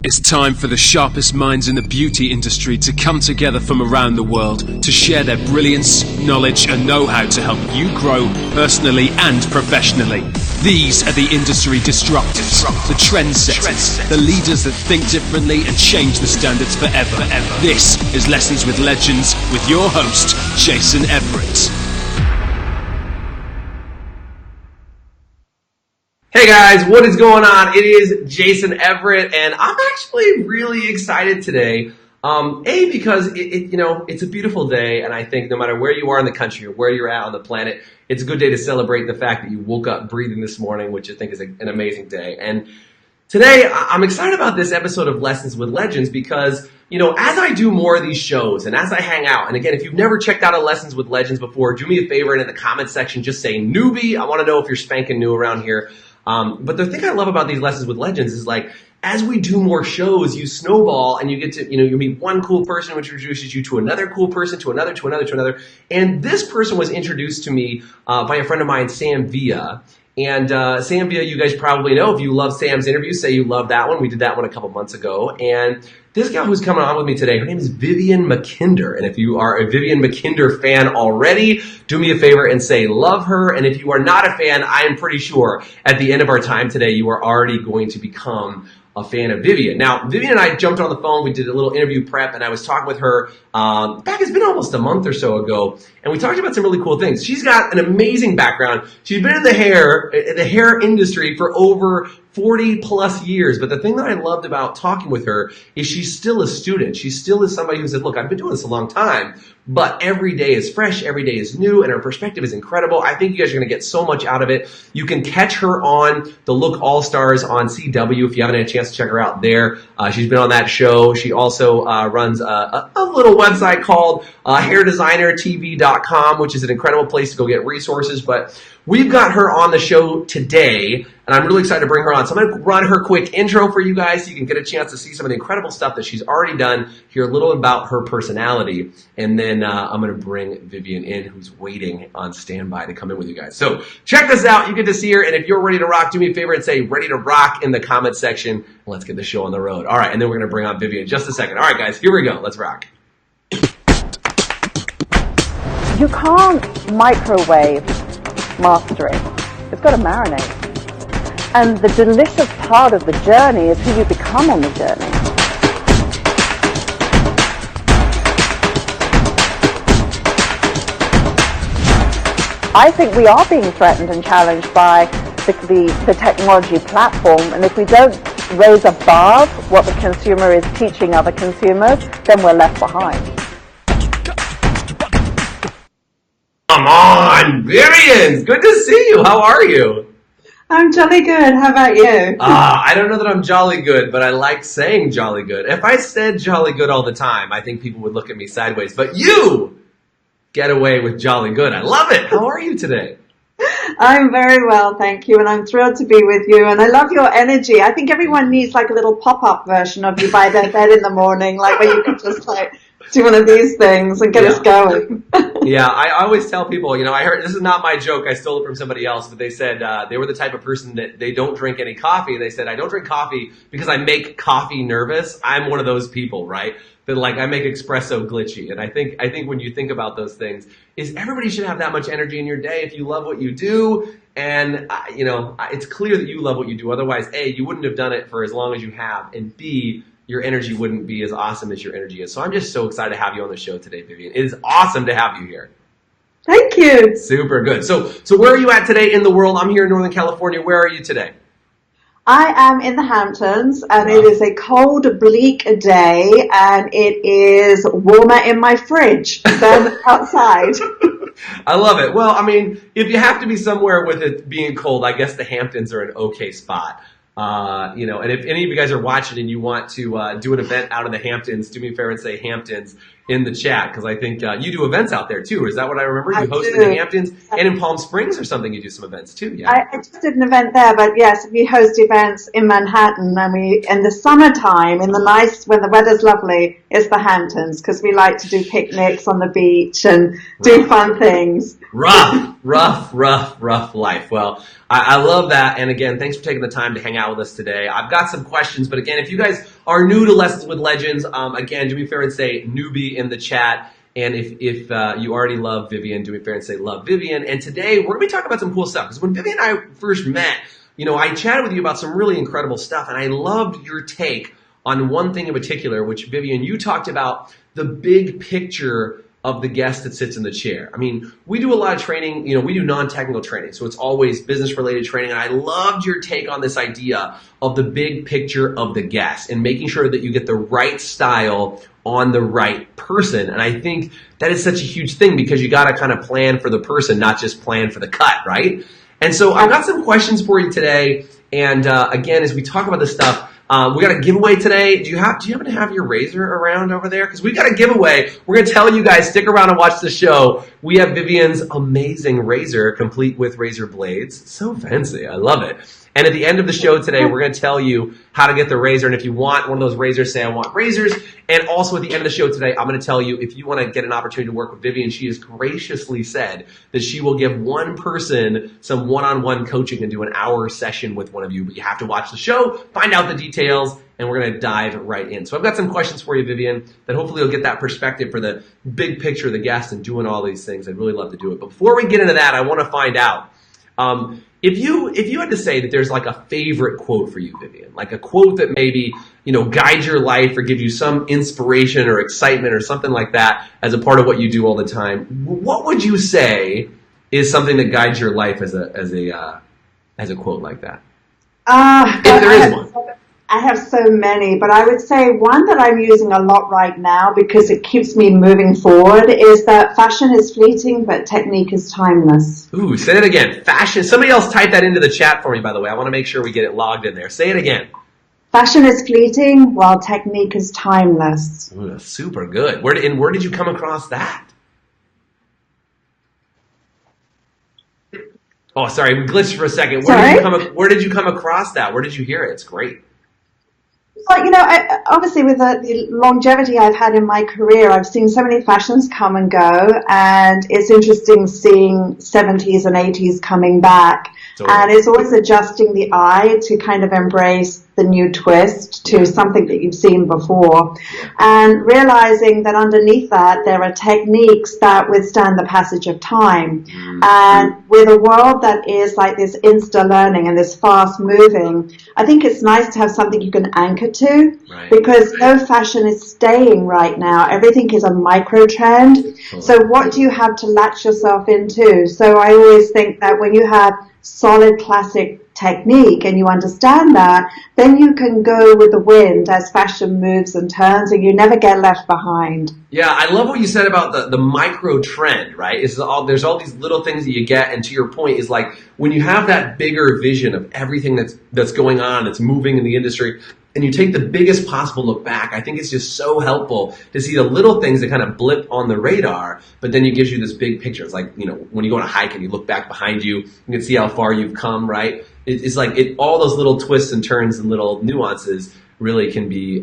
It's time for the sharpest minds in the beauty industry to come together from around the world to share their brilliance, knowledge and know-how to help you grow personally and professionally. These are the industry disruptors, the trendsetters, the leaders that think differently and change the standards forever. This is Lessons with Legends with your host, Jason Everett. Hey guys, what is going on? It is Jason Everett, and I'm actually really excited today. Because it's a beautiful day, and I think no matter where you are in the country or where you're at on the planet, it's a good day to celebrate the fact that you woke up breathing this morning, which I think is an amazing day. And today, I'm excited about this episode of Lessons with Legends because, as I do more of these shows and as I hang out, and again, if you've never checked out a Lessons with Legends before, do me a favor and in the comment section, just say newbie. I want to know if you're spanking new around here. But the thing I love about these Lessons with Legends is like, as we do more shows, you snowball and you get to, you meet one cool person which introduces you to another cool person, to another. And this person was introduced to me by a friend of mine, Sam Villa. And Sam Villa, you guys probably know, if you love Sam's interview, say you love that one. We did that one a couple months ago. And this gal who's coming on with me today, her name is Vivienne Mackinder. And if you are a Vivienne Mackinder fan already, do me a favor and say love her. And if you are not a fan, I am pretty sure at the end of our time today, you are already going to become a fan of Vivienne. Now, Vivienne and I jumped on the phone. We did a little interview prep, and I was talking with her back, it's been almost a month or so ago, and we talked about some really cool things. She's got an amazing background. She's been in the hair industry for over 40 plus years. But the thing that I loved about talking with her is she's still a student. She still is somebody who said, look, I've been doing this a long time, but every day is fresh, every day is new, and her perspective is incredible. I think you guys are going to get so much out of it. You can catch her on the Look All-Stars on CW if you haven't had a chance to check her out there. She's been on that show. She also runs a little website called hairdesignertv.com, which is an incredible place to go get resources. But we've got her on the show today, and I'm really excited to bring her on. So I'm going to run her quick intro for you guys so you can get a chance to see some of the incredible stuff that she's already done, hear a little about her personality, and then I'm going to bring Vivienne in, who's waiting on standby to come in with you guys. So check this out. You get to see her, and if you're ready to rock, do me a favor and say ready to rock in the comment section, and let's get the show on the road. All right, and then we're going to bring on Vivienne in just a second. All right, guys, here we go. Let's rock. You can't microwave mastery. It's got to marinate. And the delicious part of the journey is who you become on the journey. I think we are being threatened and challenged by the technology platform, and if we don't raise above what the consumer is teaching other consumers, then we're left behind. Come on, Vivienne, good to see you. How are you? I'm jolly good. How about you? I don't know that I'm jolly good, but I like saying jolly good. If I said jolly good all the time, I think people would look at me sideways. But you get away with jolly good. I love it. How are you today? I'm very well, thank you, and I'm thrilled to be with you, and I love your energy. I think everyone needs like a little pop-up version of you by their bed in the morning, like where you could just like do one of these things and get us going. Yeah, I always tell people, I heard, this is not my joke, I stole it from somebody else, but they said they were the type of person that they don't drink any coffee. They said, I don't drink coffee because I make coffee nervous. I'm one of those people, right? That like I make espresso glitchy. And I think when you think about those things, is everybody should have that much energy in your day if you love what you do. And, it's clear that you love what you do. Otherwise, A, you wouldn't have done it for as long as you have, and B, your energy wouldn't be as awesome as your energy is. So I'm just so excited to have you on the show today, Vivienne. It is awesome to have you here. Thank you. Super good. So where are you at today in the world? I'm here in Northern California. Where are you today? I am in the Hamptons, and It is a cold, bleak day, and it is warmer in my fridge than outside. I love it. Well, I mean, if you have to be somewhere with it being cold, I guess the Hamptons are an okay spot. And if any of you guys are watching and you want to do an event out in the Hamptons, do me a favor and say Hamptons in the chat, because I think you do events out there too. Is that what I remember? You host in the Hamptons and in Palm Springs or something. You do some events too. Yeah. I just did an event there, but yes, we host events in Manhattan, and in the summertime, when the weather's lovely, it's the Hamptons, because we like to do picnics on the beach and do fun things. Rough life. Well, I love that. And again, thanks for taking the time to hang out with us today. I've got some questions, but again, if you guys are new to Lessons with Legends, again, do me a favor and say newbie in the chat. And if you already love Vivienne, do me a favor and say love Vivienne. And today we're going to be talking about some cool stuff. Because when Vivienne and I first met, I chatted with you about some really incredible stuff. And I loved your take on one thing in particular, which Vivienne, you talked about the big picture of the guest that sits in the chair. I mean, we do a lot of training, we do non-technical training, so it's always business-related training, and I loved your take on this idea of the big picture of the guest and making sure that you get the right style on the right person. And I think that is such a huge thing because you got to kind of plan for the person, not just plan for the cut, right? And so I've got some questions for you today, and again, as we talk about this stuff, we got a giveaway today. Do you happen to have your razor around over there? Because we got a giveaway. We're going to tell you guys, stick around and watch the show. We have Vivienne's amazing razor, complete with razor blades. So fancy. I love it. And at the end of the show today, we're going to tell you how to get the razor. And if you want one of those razors, say I want razors. And also at the end of the show today, I'm going to tell you if you want to get an opportunity to work with Vivienne, she has graciously said that she will give one person some one-on-one coaching and do an hour session with one of you. But you have to watch the show, find out the details, and we're going to dive right in. So I've got some questions for you, Vivienne, that hopefully you'll get that perspective for the big picture of the guest and doing all these things. I'd really love to do it. But before we get into that, I want to find out, if you had to say that there's like a favorite quote for you, Vivienne, like a quote that maybe, guides your life or gives you some inspiration or excitement or something like that as a part of what you do all the time, what would you say is something that guides your life as a quote like that? If there is one. I have so many, but I would say one that I'm using a lot right now because it keeps me moving forward is that fashion is fleeting, but technique is timeless. Ooh, say it again. Fashion. Somebody else type that into the chat for me, by the way. I want to make sure we get it logged in there. Say it again. Fashion is fleeting, while technique is timeless. Ooh, that's super good. Where did you come across that? Oh, sorry, we glitched for a second. Where did you come across that? Where did you hear it? It's great. Well, obviously with the longevity I've had in my career, I've seen so many fashions come and go, and it's interesting seeing 70s and 80s coming back. Totally. And it's always adjusting the eye to kind of embrace the new twist to something that you've seen before, and realizing that underneath that there are techniques that withstand the passage of time. And with a world that is like this insta learning and this fast moving, I think it's nice to have something you can anchor to, because no fashion is staying right now. Everything is a micro trend. So what do you have to latch yourself into? So I always think that when you have solid classic technique and you understand that, then you can go with the wind as fashion moves and turns, and you never get left behind. Yeah, I love what you said about the micro trend, right? There's all these little things that you get, and to your point is like when you have that bigger vision of everything that's going on, that's moving in the industry, and you take the biggest possible look back, I think it's just so helpful to see the little things that kind of blip on the radar, but then it gives you this big picture. It's like, when you go on a hike and you look back behind you, you can see how far you've come, right? It's like all those little twists and turns and little nuances really can be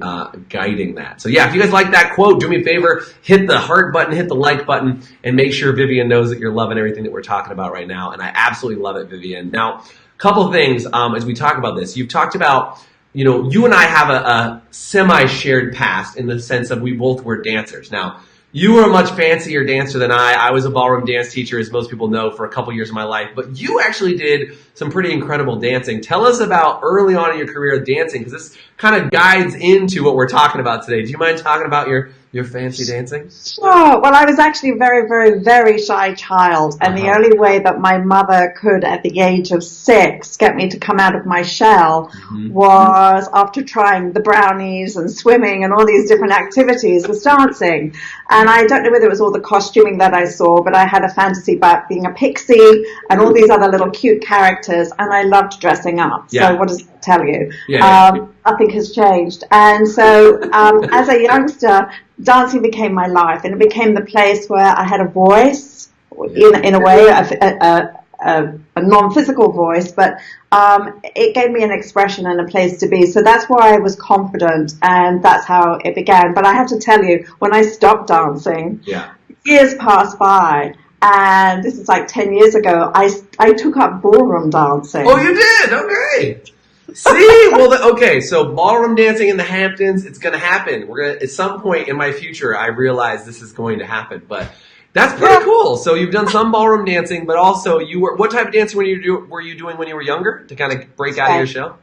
guiding that. So yeah, if you guys like that quote, do me a favor, hit the heart button, hit the like button, and make sure Vivienne knows that you're loving everything that we're talking about right now. And I absolutely love it, Vivienne. Now, a couple of things as we talk about this. You've talked about, you and I have a semi-shared past in the sense of we both were dancers. Now, you were a much fancier dancer than I. I was a ballroom dance teacher, as most people know, for a couple years of my life. But you actually did some pretty incredible dancing. Tell us about early on in your career of dancing, because this kind of guides into what we're talking about today. Do you mind talking about your fancy dancing? Sure. Well, I was actually a very, very, very shy child. And the only way that my mother could, at the age of 6, get me to come out of my shell was after trying the brownies and swimming and all these different activities, was dancing. And I don't know whether it was all the costuming that I saw, but I had a fantasy about being a pixie and all these other little cute characters. And I loved dressing up. Yeah. So what does that tell you? Nothing has changed. And so as a youngster, dancing became my life, and it became the place where I had a voice, in a way, a non-physical voice, but it gave me an expression and a place to be. So that's why I was confident, and that's how it began. But I have to tell you, when I stopped dancing, years passed by, and this is like 10 years ago, I took up ballroom dancing. Oh, you did? Okay. See, well, okay. So ballroom dancing in the Hamptons, it's going to happen. We're going to, at some point in my future, I realize this is going to happen. But that's pretty cool. So you've done some ballroom dancing, but also you were. What type of dancing were you doing when you were younger to kind of break out of your shell?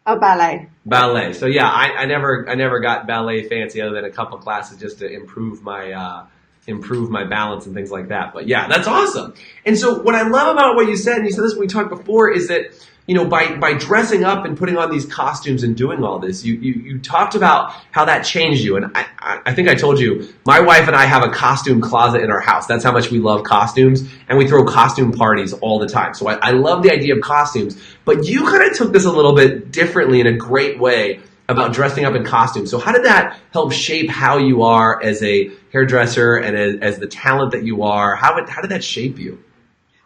Oh, ballet. Ballet. So yeah, I never got ballet fancy other than a couple classes just to improve my balance and things like that. But yeah, that's awesome. And so what I love about what you said, and you said this when we talked before, is that, you know, by dressing up and putting on these costumes and doing all this, you talked about how that changed you. And I think I told you, my wife and I have a costume closet in our house. That's how much we love costumes. And we throw costume parties all the time. So I love the idea of costumes. But you kind of took this a little bit differently in a great way about dressing up in costumes. So how did that help shape how you are as a hairdresser and as the talent that you are? How did that shape you?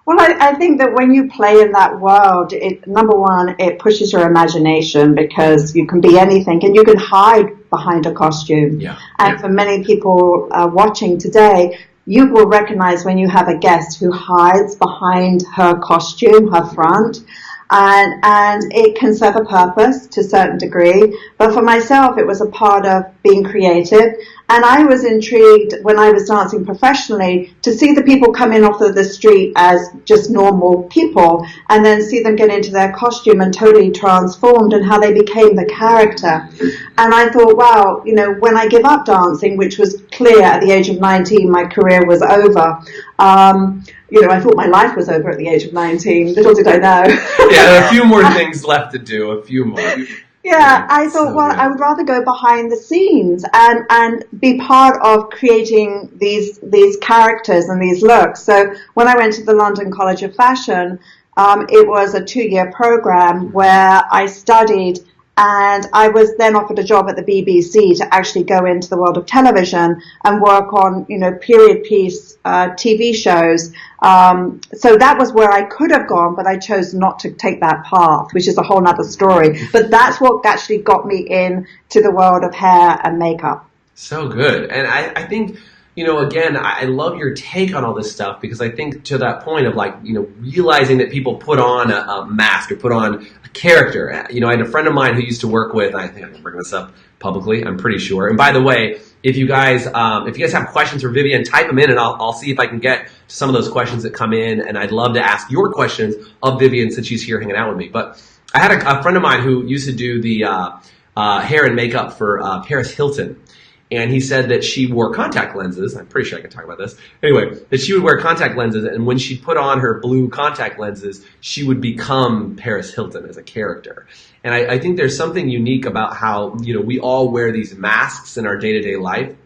Well, I think that when you play in that world, number one, it pushes your imagination because you can be anything and you can hide behind a costume. Yeah. And for many people watching today, you will recognize when you have a guest who hides behind her costume, her front, and it can serve a purpose to a certain degree. But for myself, it was a part of being creative. And I was intrigued when I was dancing professionally to see the people come in off of the street as just normal people and then see them get into their costume and totally transformed and how they became the character. And I thought, wow, you know, when I give up dancing, which was clear at the age of 19, my career was over. You know, I thought my life was over at the age of 19. Little did I know. Yeah, there are a few more things left to do, a few more. Yeah, I thought, well, I would rather go behind the scenes and be part of creating these characters and these looks. So when I went to the London College of Fashion, it was a 2-year program where I studied, and I was then offered a job at the BBC to actually go into the world of television and work on, you know, period piece TV shows. So that was where I could have gone, but I chose not to take that path, which is a whole nother story. But that's what actually got me into the world of hair and makeup. So good. And I think, you know, again, I love your take on all this stuff because I think to that point of like, you know, realizing that people put on a mask or put on a character. You know, I had a friend of mine who used to work with, I think I can bring this up publicly, I'm pretty sure. And by the way, if you guys have questions for Vivienne, type them in and I'll see if I can get to some of those questions that come in. And I'd love to ask your questions of Vivienne since she's here hanging out with me. But I had a friend of mine who used to do the hair and makeup for Paris Hilton. And he said that she wore contact lenses. I'm pretty sure I can talk about this. Anyway, that she would wear contact lenses, and when she put on her blue contact lenses, she would become Paris Hilton as a character. And I think there's something unique about how, you know, we all wear these masks in our day-to-day life.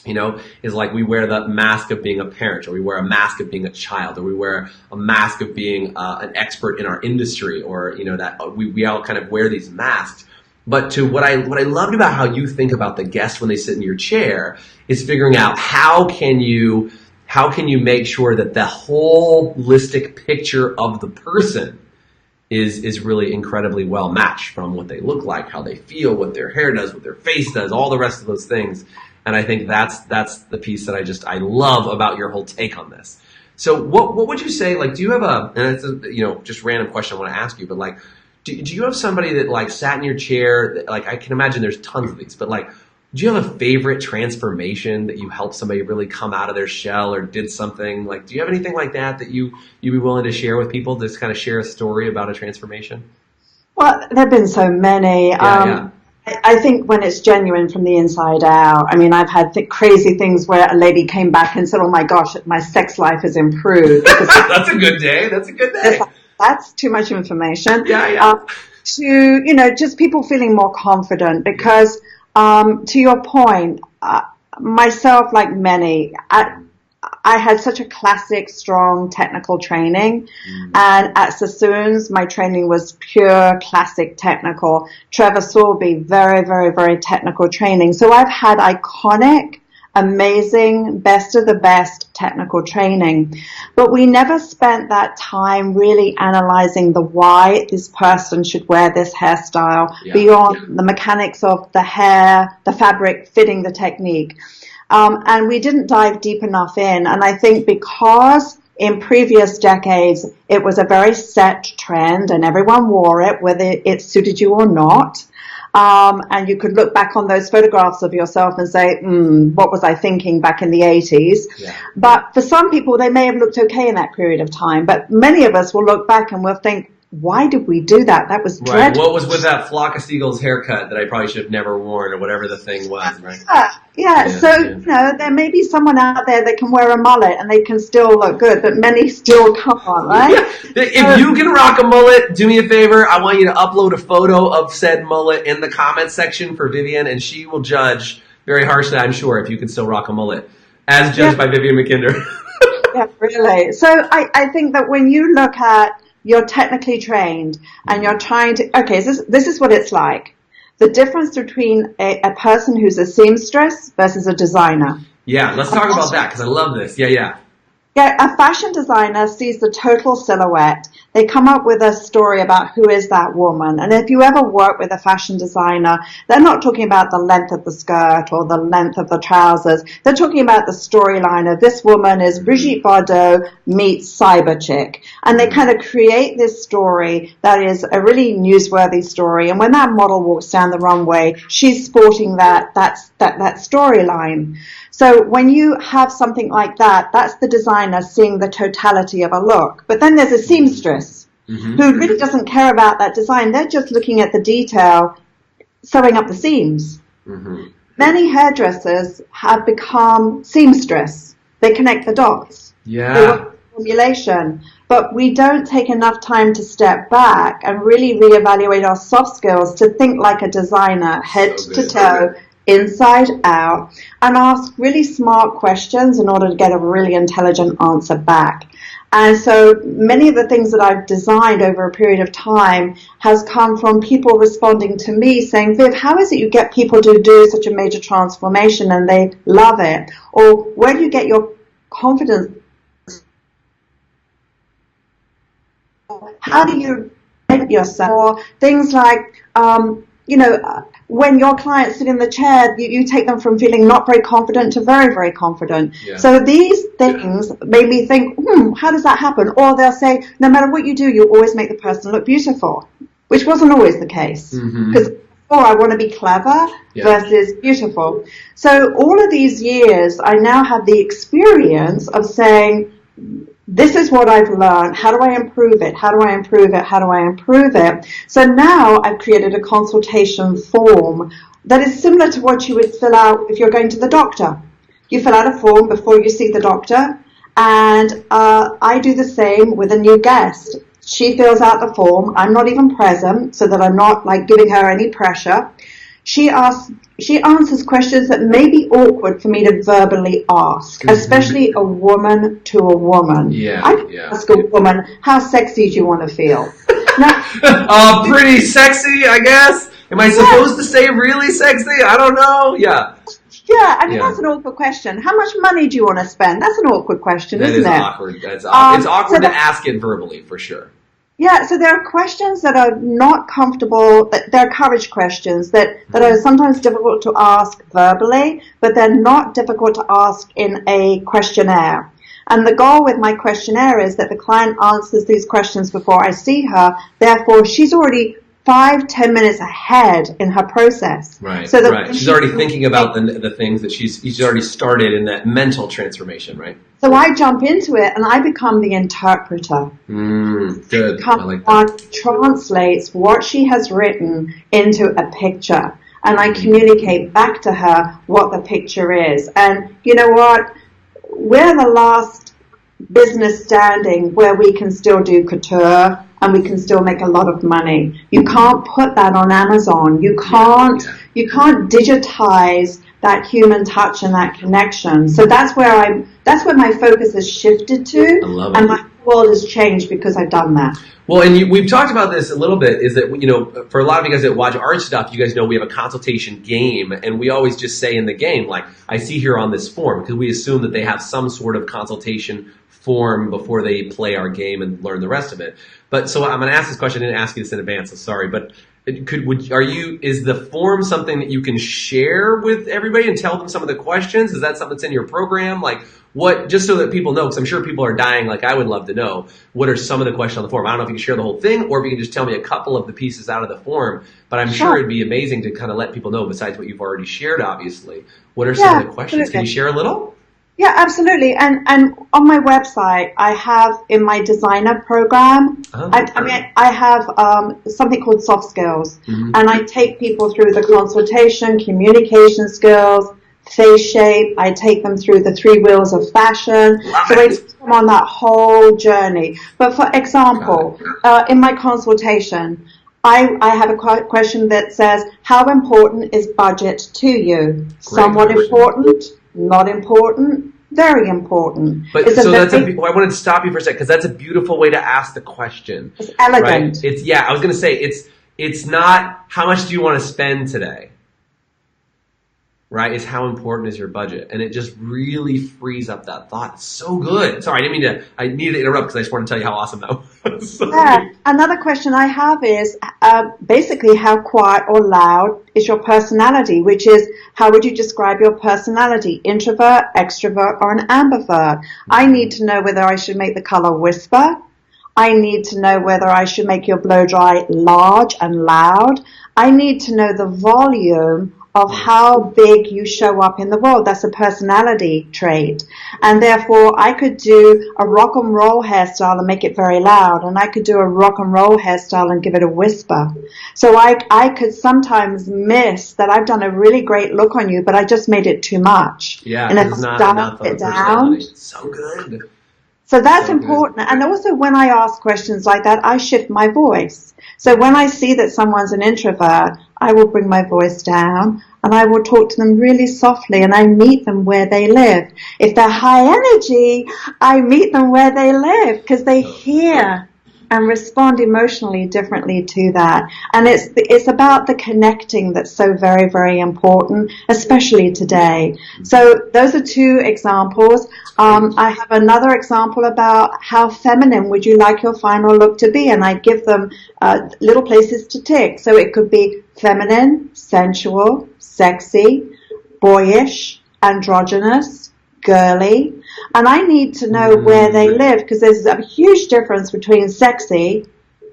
You know, is like we wear the mask of being a parent, or we wear a mask of being a child, or we wear a mask of being an expert in our industry, or, you know, that we all kind of wear these masks. But to what I loved about how you think about the guest when they sit in your chair is figuring out how can you make sure that the holistic picture of the person is really incredibly well matched from what they look like, how they feel, what their hair does, what their face does, all the rest of those things. And I think that's the piece that I love about your whole take on this. So what would you say, like, do you have and it's a, you know, just random question I want to ask you, but like, do you have somebody that like sat in your chair that, like, I can imagine there's tons of these, but like, do you have a favorite transformation that you helped somebody really come out of their shell or did something? Like, do you have anything like that you'd be willing to share with people, just kind of share a story about a transformation? Well, there have been so many. Yeah. I think when it's genuine from the inside out, I mean, I've had crazy things where a lady came back and said, oh my gosh, my sex life has improved. That's a good day. That's a good day. That's too much information. Yeah. To, you know, just people feeling more confident because, to your point, myself, like many, I had such a classic, strong technical training. And at Sassoon's, my training was pure classic technical. Trevor Sorbie, very, very, very technical training. So I've had iconic, amazing, best of the best technical training. But we never spent that time really analyzing the why this person should wear this hairstyle beyond the mechanics of the hair, the fabric, fitting the technique. And we didn't dive deep enough in. And I think because in previous decades, it was a very set trend and everyone wore it, whether it suited you or not. And you could look back on those photographs of yourself and say, what was I thinking back in the 80s? Yeah. But for some people, they may have looked okay in that period of time. But many of us will look back and we'll think, why did we do that? That was dreadful. What was with that flock of seagulls haircut that I probably should have never worn, or whatever the thing was, right? You know, there may be someone out there that can wear a mullet and they can still look good, but many still can't, right? If you can rock a mullet, do me a favor. I want you to upload a photo of said mullet in the comments section for Vivienne, and she will judge very harshly, I'm sure, if you can still rock a mullet, as judged by Vivienne Mackinder. Yeah, really. So I think that when you look at you're technically trained and you're trying to, okay, this is what it's like. The difference between a person who's a seamstress versus a designer. Yeah, let's talk about that because I love this. Yeah, a fashion designer sees the total silhouette. They come up with a story about who is that woman. And if you ever work with a fashion designer, they're not talking about the length of the skirt or the length of the trousers. They're talking about the storyline of this woman is Brigitte Bardot meets Cyber Chick. And they kind of create this story that is a really newsworthy story. And when that model walks down the runway, she's sporting that storyline. So when you have something like that, that's the designer seeing the totality of a look. But then there's a seamstress who really doesn't care about that design. They're just looking at the detail, sewing up the seams. Many hairdressers have become seamstress. They connect the dots. Yeah. They work with formulation. But we don't take enough time to step back and really reevaluate our soft skills to think like a designer, head to toe, inside out, and ask really smart questions in order to get a really intelligent answer back. And so many of the things that I've designed over a period of time has come from people responding to me saying, Viv, how is it you get people to do such a major transformation and they love it? Or where do you get your confidence? How do you make yourself? Or things like, when your clients sit in the chair, you take them from feeling not very confident to very, very confident. Yeah. So these things made me think, how does that happen? Or they'll say, no matter what you do, you always make the person look beautiful, which wasn't always the case. Because I want to be clever versus beautiful. So all of these years, I now have the experience of saying, this is what I've learned. How do I improve it? How do I improve it? How do I improve it? So now I've created a consultation form that is similar to what you would fill out if you're going to the doctor. You fill out a form before you see the doctor, and I do the same with a new guest. She fills out the form. I'm not even present, so that I'm not like giving her any pressure. She answers questions that may be awkward for me to verbally ask, especially a woman to a woman. I can ask a woman, how sexy do you want to feel? Now, pretty sexy, I guess. Am I supposed to say really sexy? I don't know. Yeah, I mean, that's an awkward question. How much money do you want to spend? That's an awkward question, isn't it? That is awkward. It's awkward to ask it verbally, for sure. Yeah, so there are questions that are not comfortable, they're courage questions that are sometimes difficult to ask verbally, but they're not difficult to ask in a questionnaire. And the goal with my questionnaire is that the client answers these questions before I see her, therefore she's already 5-10 minutes ahead in her process. Right, so that she's already thinking about the things that she's already started in that mental transformation, right? So I jump into it and I become the interpreter. Good. I like that. Translates what she has written into a picture. And I communicate back to her what the picture is. And you know what? We're the last business standing where we can still do couture and we can still make a lot of money. You can't put that on Amazon. You can't digitize that human touch and that connection. So that's where my focus has shifted to, and my world has changed because I've done that. Well, and we've talked about this a little bit, is that, you know, for a lot of you guys that watch art stuff, you guys know we have a consultation game, and we always just say in the game, like, I see here on this form, because we assume that they have some sort of consultation form before they play our game and learn the rest of it. But so I'm going to ask this question. I didn't ask you this in advance, so sorry, but is the form something that you can share with everybody and tell them some of the questions? Is that something that's in your program? Like, what, just so that people know, because I'm sure people are dying, like I would love to know, what are some of the questions on the form? I don't know if you can share the whole thing, or if you can just tell me a couple of the pieces out of the form, but I'm sure it'd be amazing to kind of let people know, besides what you've already shared, obviously. What are some of the questions? Absolutely. Can you share a little? Yeah, absolutely. And on my website, I have in my designer program, I have something called soft skills. And I take people through the consultation, communication skills, face shape. I take them through the 3 wheels of fashion. So I take them on that whole journey. But for example, in my consultation, I have a question that says, how important is budget to you? Somewhat important. Not important, very important. But so I wanted to stop you for a second, because that's a beautiful way to ask the question. It's elegant. Right? I was going to say, it's not how much do you want to spend today, right? It's how important is your budget, and it just really frees up that thought. It's so good. Sorry, I needed to interrupt because I just wanted to tell you how awesome that was. Yeah. Another question I have is basically how quiet or loud is your personality, which is how would you describe your personality? Introvert, extrovert, or an ambivert? I need to know whether I should make the color whisper. I need to know whether I should make your blow dry large and loud. I need to know the volume of how big you show up in the world. That's a personality trait. And therefore, I could do a rock and roll hairstyle and make it very loud, and I could do a rock and roll hairstyle and give it a whisper. So I could sometimes miss that I've done a really great look on you, but I just made it too much. Yeah, and if I dial it down, so good. So that's important. And also when I ask questions like that, I shift my voice. So when I see that someone's an introvert, I will bring my voice down and I will talk to them really softly, and I meet them where they live. If they're high energy, I meet them where they live, because they hear and respond emotionally differently to that. And it's about the connecting that's so very, very important, especially today. So those are 2 examples. I have another example about how feminine would you like your final look to be, and I give them little places to tick. So it could be feminine, sensual, sexy, boyish, androgynous, girly. And I need to know where they live, because there's a huge difference between sexy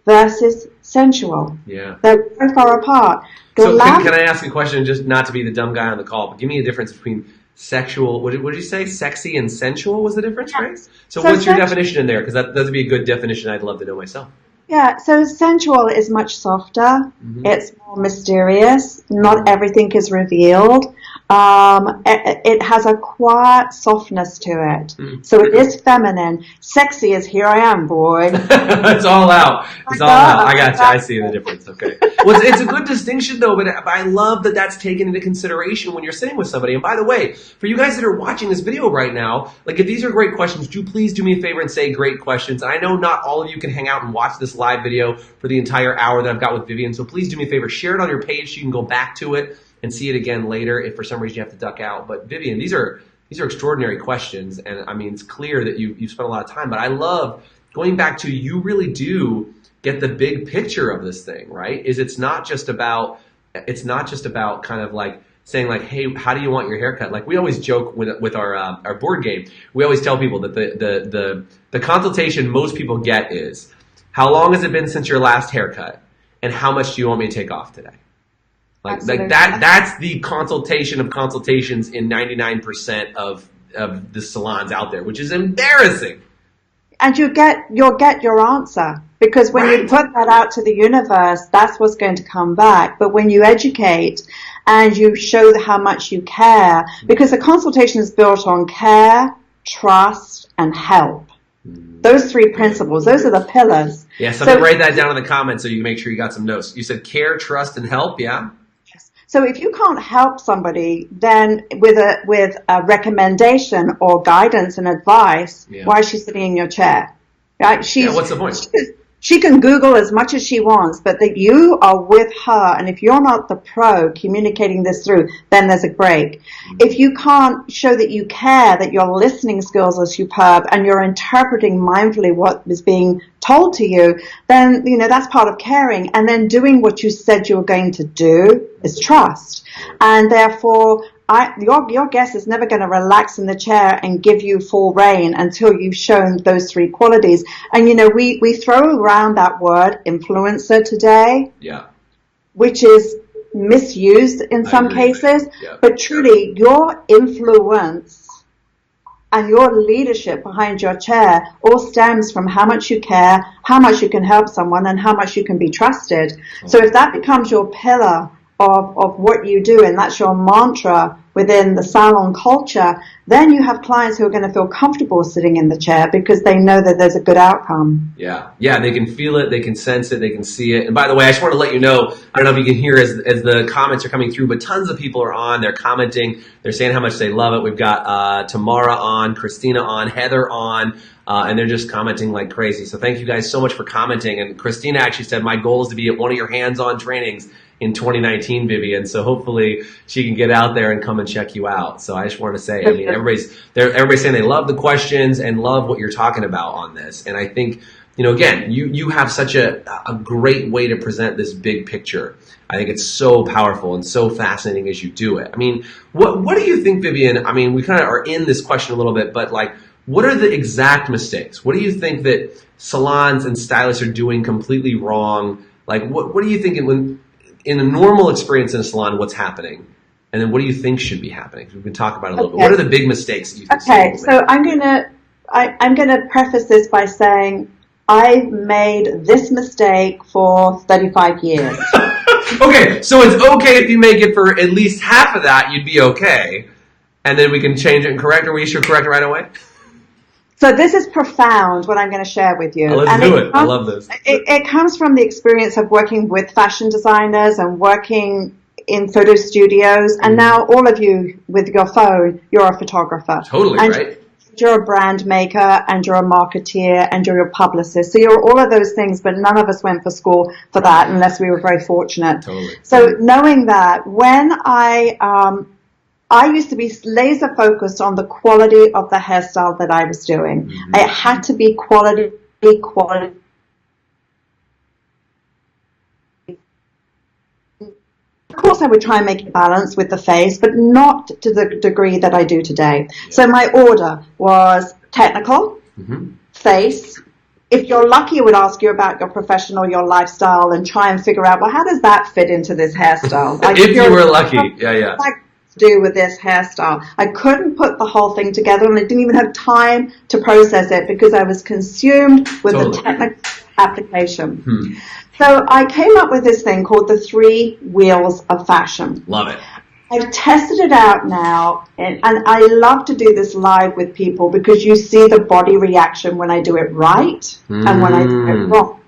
versus sensual. Yeah. They're very far apart. So can I ask a question, just not to be the dumb guy on the call, but give me a difference between sexual, what did you say? Sexy and sensual was the difference, right? So what's your definition in there? Because that would be a good definition I'd love to know myself. Yeah, so sensual is much softer. It's more mysterious. Not everything is revealed. It has a quiet softness to it. So it is feminine. Sexy is here I am, boy. It's all out. It's all out. I got you. I see the difference. Okay. Well, it's a good distinction, though, but I love that that's taken into consideration when you're sitting with somebody. And by the way, for you guys that are watching this video right now, like, if these are great questions, please do me a favor and say great questions. And I know not all of you can hang out and watch this live video for the entire hour that I've got with Vivienne, so please do me a favor, share it on your page so you can go back to it and see it again later if for some reason you have to duck out. But Vivienne, these are extraordinary questions, and I mean, it's clear that you spent a lot of time, but I love going back to, you really do get the big picture of this thing, right? It's not just about kind of like saying like, hey, how do you want your haircut? Like, we always joke with our board game. We always tell people that the consultation most people get is, how long has it been since your last haircut? And how much do you want me to take off today? Like that's the consultation of consultations in 99% of the salons out there, which is embarrassing. And you'll get your answer, because when you put that out to the universe, that's what's going to come back. But when you educate and you show how much you care, because a consultation is built on care, trust, and help. Those 3 principles, those are the pillars. Yeah, somebody write that down in the comments so you can make sure you got some notes. You said care, trust, and help, yeah? Yes. So if you can't help somebody, then with a recommendation or guidance and advice, why is she sitting in your chair? Right? What's the point? She can Google as much as she wants, but that you are with her, and if you're not the pro communicating this through, then there's a break. If you can't show that you care, that your listening skills are superb, and you're interpreting mindfully what is being told to you, then, that's part of caring. And then doing what you said you were going to do is trust. And therefore, your guest is never going to relax in the chair and give you full rein until you've shown those three qualities. And, we throw around that word influencer today, which is misused in some cases. Yeah. But truly, your influence and your leadership behind your chair all stems from how much you care, how much you can help someone, and how much you can be trusted. So if that becomes your pillar of what you do, and that's your mantra within the salon culture, then you have clients who are going to feel comfortable sitting in the chair because they know that there's a good outcome. Yeah, they can feel it, they can sense it, they can see it. And by the way, I just want to let you know, I don't know if you can hear as the comments are coming through, but tons of people are on, they're commenting, they're saying how much they love it. We've got Tamara on, Christina on, Heather on, and they're just commenting like crazy. So thank you guys so much for commenting. And Christina actually said, my goal is to be at one of your hands-on trainings in 2019, Vivienne. So hopefully she can get out there and come and check you out. So I just wanted to say, I mean, everybody's saying they love the questions and love what you're talking about on this. And I think, again, you have such a great way to present this big picture. I think it's so powerful and so fascinating as you do it. I mean, what do you think, Vivienne? I mean, we kind of are in this question a little bit, but what are the exact mistakes? What do you think that salons and stylists are doing completely wrong? What do you think in a normal experience in a salon, what's happening? And then what do you think should be happening? We can talk about it a little bit. What are the big mistakes that you think? Okay, so I'm gonna preface this by saying I've made this mistake for 35 years. Okay, so it's okay if you make it for at least half of that, you'd be okay. And then we can change it and correct it, or we should correct it right away? So this is profound, what I'm going to share with you. Let's do it. I love this. It comes from the experience of working with fashion designers and working in photo studios. And now all of you, with your phone, you're a photographer. Totally, and right. You're a brand maker, and you're a marketeer, and you're a publicist. So you're all of those things, but none of us went for school for that unless we were very fortunate. Totally. So knowing that, when I used to be laser focused on the quality of the hairstyle that I was doing. It had to be quality. Of course, I would try and make a balance with the face, but not to the degree that I do today. Yeah. So my order was technical, face. If you're lucky, it would ask you about your professional, your lifestyle, and try and figure out, well, how does that fit into this hairstyle? If you were lucky, yeah. Do with this hairstyle. I couldn't put the whole thing together, and I didn't even have time to process it because I was consumed with the technical application. So I came up with this thing called the 3 wheels of fashion. Love it. I've tested it out now, and I love to do this live with people because you see the body reaction when I do it right and when I do it wrong.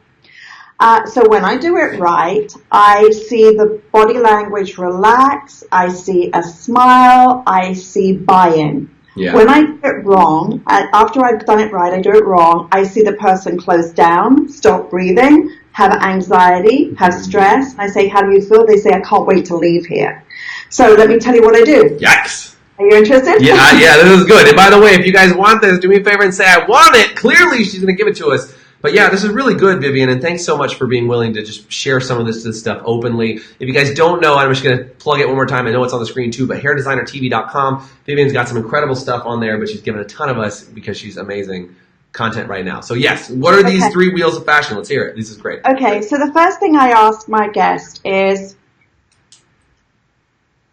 So when I do it right, I see the body language relax, I see a smile, I see buy-in. Yeah. When I do it wrong, after I've done it right, I do it wrong, I see the person close down, stop breathing, have anxiety, have stress. I say, how do you feel? They say, I can't wait to leave here. So let me tell you what I do. Yikes. Are you interested? Yeah, this is good. And by the way, if you guys want this, do me a favor and say, I want it. Clearly, she's going to give it to us. But yeah, this is really good, Vivienne, and thanks so much for being willing to just share some of this stuff openly. If you guys don't know, I'm just going to plug it one more time. I know it's on the screen too, but hairdesignertv.com. Vivienne's got some incredible stuff on there, but she's given a ton of us because she's amazing content right now. So yes, what are these 3 wheels of fashion? Let's hear it. This is great. Okay, so the first thing I ask my guest is,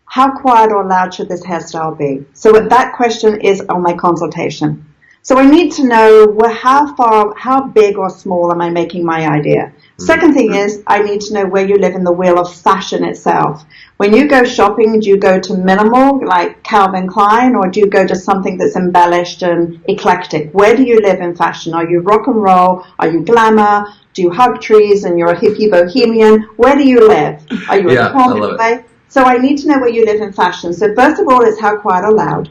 how quiet or loud should this hairstyle be? So that question is on my consultation. So I need to know how big or small am I making my idea. Second thing is, I need to know where you live in the wheel of fashion itself. When you go shopping, do you go to minimal, like Calvin Klein, or do you go to something that's embellished and eclectic? Where do you live in fashion? Are you rock and roll? Are you glamour? Do you hug trees and you're a hippie bohemian? Where do you live? Are you a convoy? So I need to know where you live in fashion. So first of all, it's how quiet or loud.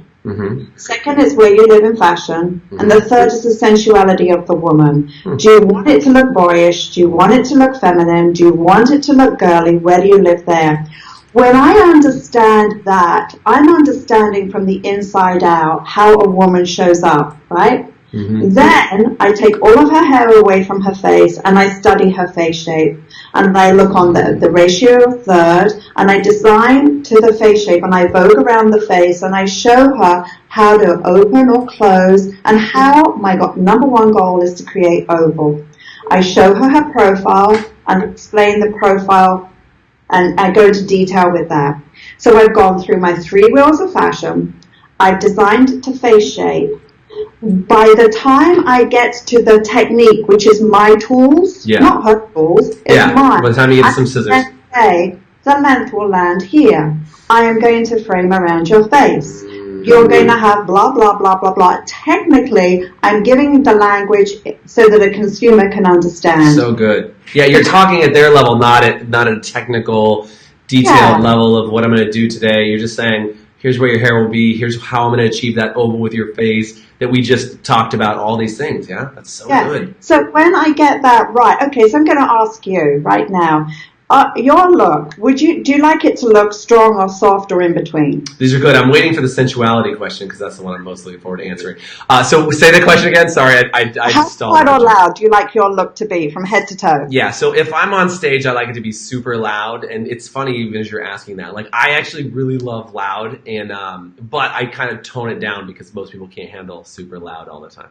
Second is where you live in fashion. And the third is the sensuality of the woman. Do you want it to look boyish? Do you want it to look feminine? Do you want it to look girly? Where do you live there? When I understand that, I'm understanding from the inside out how a woman shows up, right? Then I take all of her hair away from her face and I study her face shape. And I look on the ratio of third and I design to the face shape and I vogue around the face and I show her how to open or close and how my number one goal is to create oval. I show her her profile and explain the profile and I go into detail with that. So I've gone through my 3 wheels of fashion. I've designed to face shape. By the time I get to the technique, which is my tools, not her tools, it's mine. By the time you get some scissors. Say, the length will land here. I am going to frame around your face. You're going to have blah, blah, blah, blah, blah. Technically, I'm giving the language so that a consumer can understand. So good. Yeah, you're talking at their level, not at a technical, detailed level of what I'm going to do today. You're just saying, here's where your hair will be. Here's how I'm going to achieve that oval with your face that we just talked about, all these things. Yeah, that's so good. So when I get that right, okay, so I'm going to ask you right now, your look, do you like it to look strong or soft or in between? These are good. I'm waiting for the sensuality question because that's the one I'm most looking forward to answering. So say the question again. Sorry, I How stalled. quiet or loud do you like your look to be from head to toe? Yeah, so if I'm on stage, I like it to be super loud, and it's funny even as you're asking that. Like, I actually really love loud, and but I kind of tone it down because most people can't handle super loud all the time.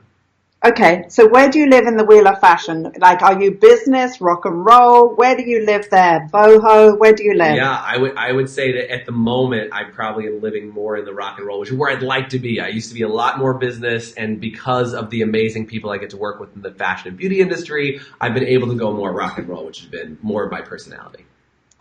Okay, so where do you live in the wheel of fashion? Like, are you business, rock and roll? Where do you live there? Boho? Where do you live? Yeah, I would say that at the moment, I probably am living more in the rock and roll, which is where I'd like to be. I used to be a lot more business, and because of the amazing people I get to work with in the fashion and beauty industry, I've been able to go more rock and roll, which has been more of my personality.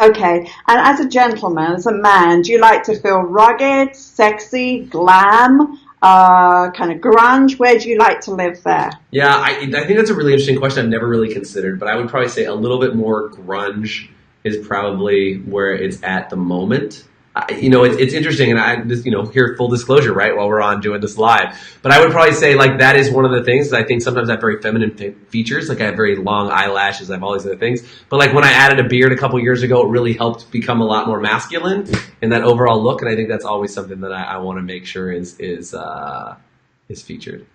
Okay, and as a gentleman, as a man, do you like to feel rugged, sexy, glam, kind of grunge? Where do you like to live there? Yeah, I think that's a really interesting question I've never really considered, but I would probably say a little bit more grunge is probably where it's at the moment. It's interesting, and I just, here, full disclosure, right, while we're on doing this live. But I would probably say, like, that is one of the things that I think sometimes I have very feminine features. Like, I have very long eyelashes, I have all these other things. But, like, when I added a beard a couple years ago, it really helped become a lot more masculine in that overall look. And I think that's always something that I want to make sure is featured.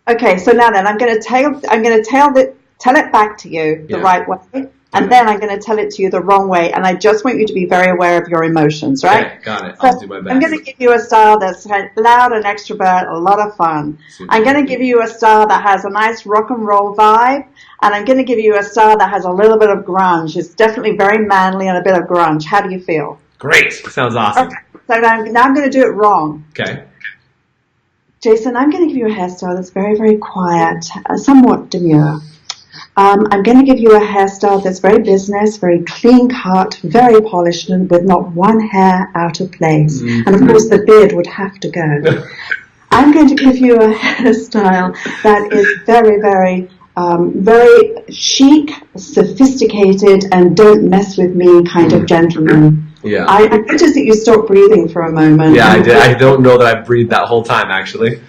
Okay, so now then, I'm going to tell it back to you the right way. And then I'm going to tell it to you the wrong way. And I just want you to be very aware of your emotions, right? Okay, got it. I'll do my best. I'm going to give you a style that's loud and extrovert, a lot of fun. Super. I'm going to give you a style that has a nice rock and roll vibe. And I'm going to give you a style that has a little bit of grunge. It's definitely very manly and a bit of grunge. How do you feel? Great. Sounds awesome. Okay. So now I'm going to do it wrong. Okay. Jason, I'm going to give you a hairstyle that's very, very quiet, somewhat demure. I'm going to give you a hairstyle that's very business, very clean cut, very polished, and with not one hair out of place. Mm-hmm. And of course, the beard would have to go. I'm going to give you a hairstyle that is very, very, very chic, sophisticated, and don't mess with me kind of gentleman. Yeah. I noticed that you stopped breathing for a moment. Yeah, I did. I don't know that I breathed that whole time, actually.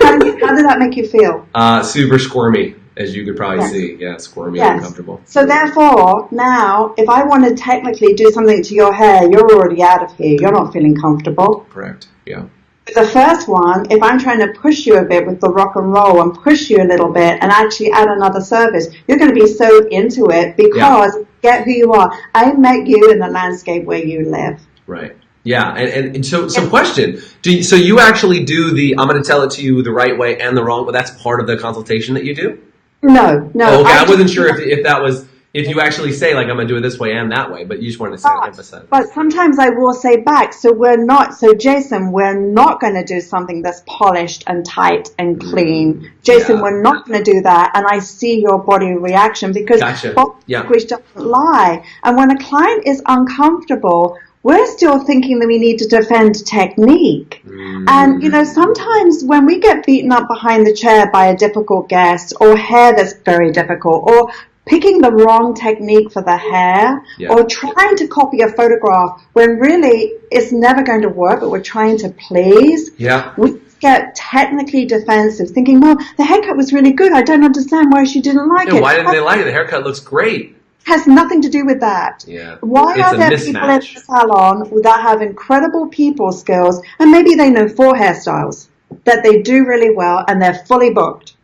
How did that make you feel? Super squirmy. As you could probably see. Yeah, squirmy and uncomfortable. So therefore, now, if I want to technically do something to your hair, you're already out of here. You're not feeling comfortable. Correct, yeah. The first one, if I'm trying to push you a bit with the rock and roll and push you a little bit and actually add another service, you're going to be so into it because get who you are. I met you in the landscape where you live. Right. Yeah, and so question. So you actually do I'm going to tell it to you the right way and the wrong way. That's part of the consultation that you do? No. Oh, okay, I wasn't sure if you actually say, like, I'm going to do it this way and that way, but you just wanted to emphasize. But sometimes I will say back, Jason, we're not going to do something that's polished and tight and clean. Jason, we're not going to do that. And I see your body reaction because body language doesn't lie. And when a client is uncomfortable, we're still thinking that we need to defend technique. And, sometimes when we get beaten up behind the chair by a difficult guest or hair that's very difficult or picking the wrong technique for the hair or trying to copy a photograph when really it's never going to work, but we're trying to please, we get technically defensive, thinking, well, the haircut was really good. I don't understand why she didn't like it. Why didn't they like it? The haircut looks great. Has nothing to do with that. Yeah. Why It's are a there mismatch. people in the salon that have incredible people skills, and maybe they know 4 hairstyles that they do really well, and they're fully booked?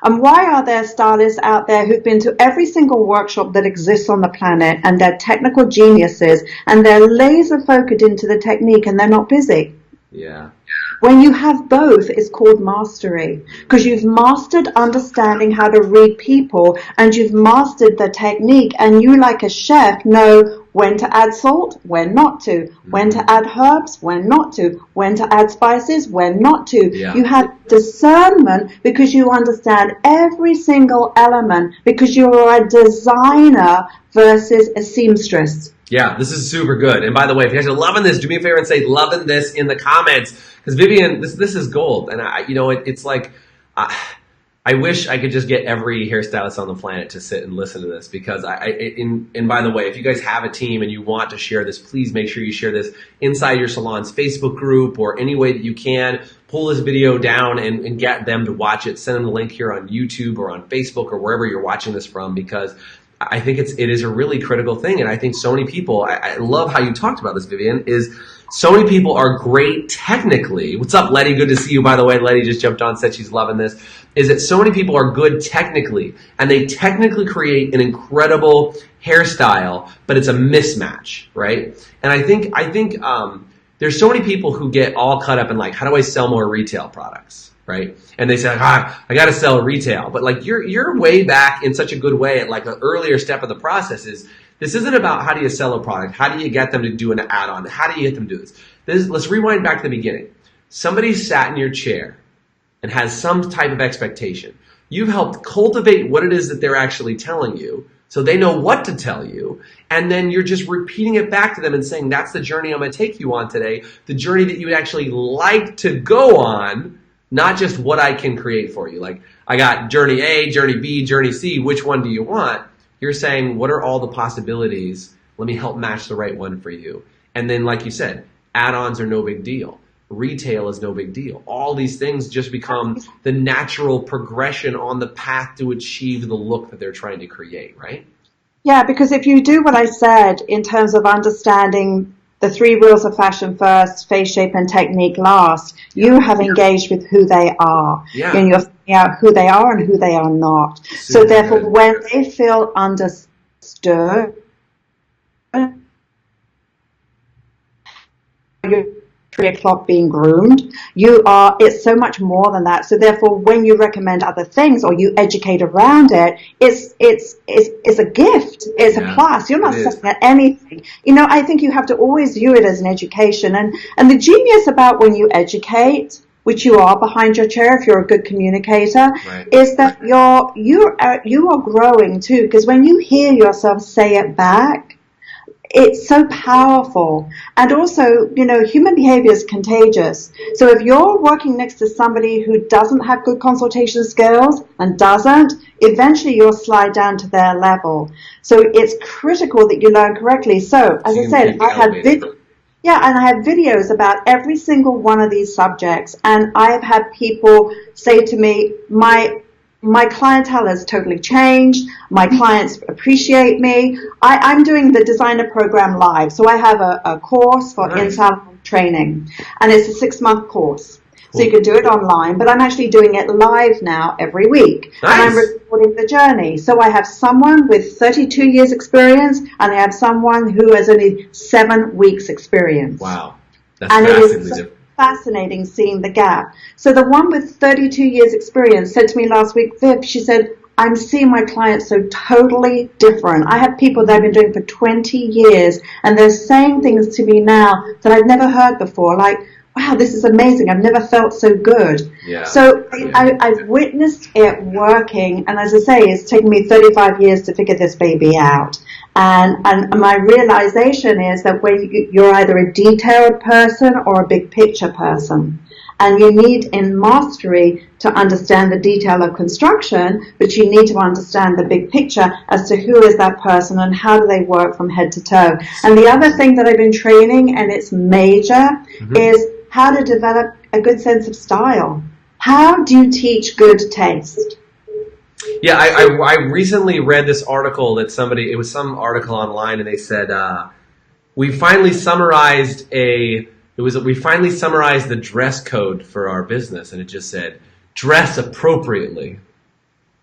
And why are there stylists out there who've been to every single workshop that exists on the planet, and they're technical geniuses, and they're laser focused into the technique, and they're not busy? Yeah. When you have both, it's called mastery, because you've mastered understanding how to read people, and you've mastered the technique, and you, like a chef, know when to add salt, when not to, when to add herbs, when not to, when to add spices, when not to. Yeah. You have discernment because you understand every single element, because you're a designer versus a seamstress. Yeah, this is super good. And by the way, if you guys are loving this, do me a favor and say loving this in the comments, because Vivienne, this is gold. And it's like, I wish I could just get every hairstylist on the planet to sit and listen to this, because and by the way, if you guys have a team and you want to share this, please make sure you share this inside your salon's Facebook group or any way that you can. Pull this video down and get them to watch it. Send them the link here on YouTube or on Facebook or wherever you're watching this from, because I think it is a really critical thing. And I think so many people, I love how you talked about this, Vivienne, is so many people are great technically. What's up, Letty? Good to see you, by the way. Letty just jumped on, said she's loving this. Is that so many people are good technically, and they technically create an incredible hairstyle, but it's a mismatch, right? And I think there's so many people who get all caught up in like, how do I sell more retail products, right? And they say, I got to sell retail. But like you're way back in such a good way at like an earlier step of the process is, this isn't about how do you sell a product, how do you get them to do an add-on, how do you get them to do this? Let's rewind back to the beginning. Somebody sat in your chair and has some type of expectation. You've helped cultivate what it is that they're actually telling you, so they know what to tell you, and then you're just repeating it back to them and saying, that's the journey I'm going to take you on today, the journey that you would actually like to go on, not just what I can create for you. Like, I got journey A, journey B, journey C, which one do you want? You're saying, what are all the possibilities? Let me help match the right one for you. And then, like you said, add-ons are no big deal. Retail is no big deal. All these things just become the natural progression on the path to achieve the look that they're trying to create, right? Yeah, because if you do what I said in terms of understanding the 3 rules of fashion first, face shape and technique last, you have engaged with who they are. Yeah. And you're figuring out who they are and who they are not. So therefore, good. when they feel understood, you're 3 o'clock being groomed, it's so much more than that. So therefore, when you recommend other things or you educate around it, it's a gift. It's a plus. You're not selling at anything. I think you have to always view it as an education. And the genius about when you educate, which you are behind your chair if you're a good communicator, right, is that you are growing too. Because when you hear yourself say it back, it's so powerful. And also, human behavior is contagious. So if you're working next to somebody who doesn't have good consultation skills and eventually you'll slide down to their level. So it's critical that you learn correctly. So, as I said, I have videos about every single one of these subjects. And I've had people say to me, my clientele has totally changed. My clients appreciate me. I'm doing the designer program live. So I have a course for in-salon training, and it's a 6-month course. Cool. So you can do it online, but I'm actually doing it live now every week. Nice. And I'm recording the journey. So I have someone with 32 years experience, and I have someone who has only 7 weeks experience. Wow. That's drastically different. Fascinating seeing the gap. So the one with 32 years experience said to me last week, Viv, she said, I'm seeing my clients so totally different. I have people that I've been doing for 20 years, and they're saying things to me now that I've never heard before, like, wow, this is amazing. I've never felt so good. Yeah. So I've witnessed it working, and as I say, it's taken me 35 years to figure this baby out. And my realization is that when you're either a detailed person or a big picture person, and you need in mastery to understand the detail of construction, but you need to understand the big picture as to who is that person and how do they work from head to toe. And the other thing that I've been training, and it's major, is how to develop a good sense of style? How do you teach good taste? Yeah, I recently read this article that it was some article online, and they said, we finally summarized the dress code for our business, and it just said, dress appropriately.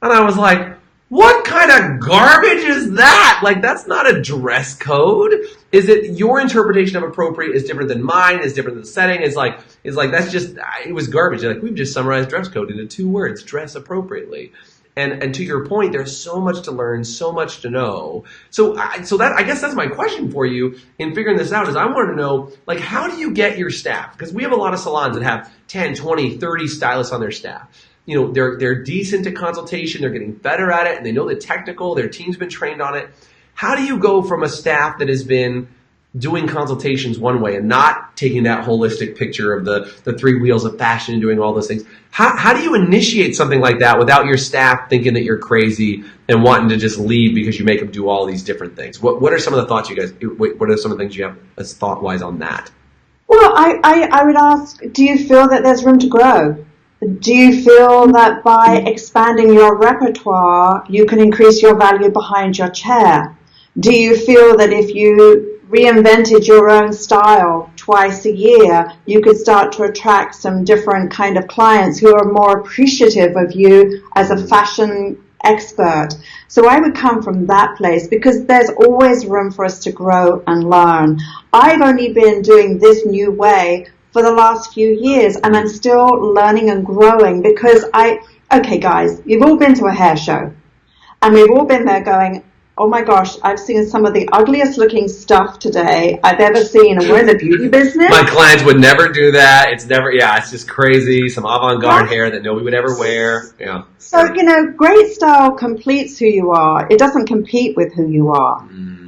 And I was like, what kind of garbage is that? Like, that's not a dress code. Is it your interpretation of appropriate is different than mine, is different than the setting? Is like that's just, it was garbage. Like, we've just summarized dress code into 2 words, dress appropriately. And to your point, there's so much to learn, so much to know. So that, I guess that's my question for you in figuring this out, is I want to know, like, how do you get your staff? Because we have a lot of salons that have 10, 20, 30 stylists on their staff. You know, they're decent at consultation, they're getting better at it, and they know the technical, their team's been trained on it. How do you go from a staff that has been doing consultations one way and not taking that holistic picture of the 3 wheels of fashion and doing all those things? How do you initiate something like that without your staff thinking that you're crazy and wanting to just leave because you make them do all these different things? What are some of the thoughts what are some of the things you have as thought-wise on that? Well, I would ask, do you feel that there's room to grow? Do you feel that by expanding your repertoire, you can increase your value behind your chair? Do you feel that if you reinvented your own style twice a year, you could start to attract some different kind of clients who are more appreciative of you as a fashion expert? So I would come from that place, because there's always room for us to grow and learn. I've only been doing this new way for the last few years, and I'm still learning and growing, because okay guys, you've all been to a hair show, and we've all been there going, oh my gosh, I've seen some of the ugliest looking stuff today I've ever seen, and we're in the beauty business. My clients would never do that. It's just crazy. Some avant-garde hair that nobody would ever wear. Yeah. So, great style completes who you are. It doesn't compete with who you are. Mm-hmm.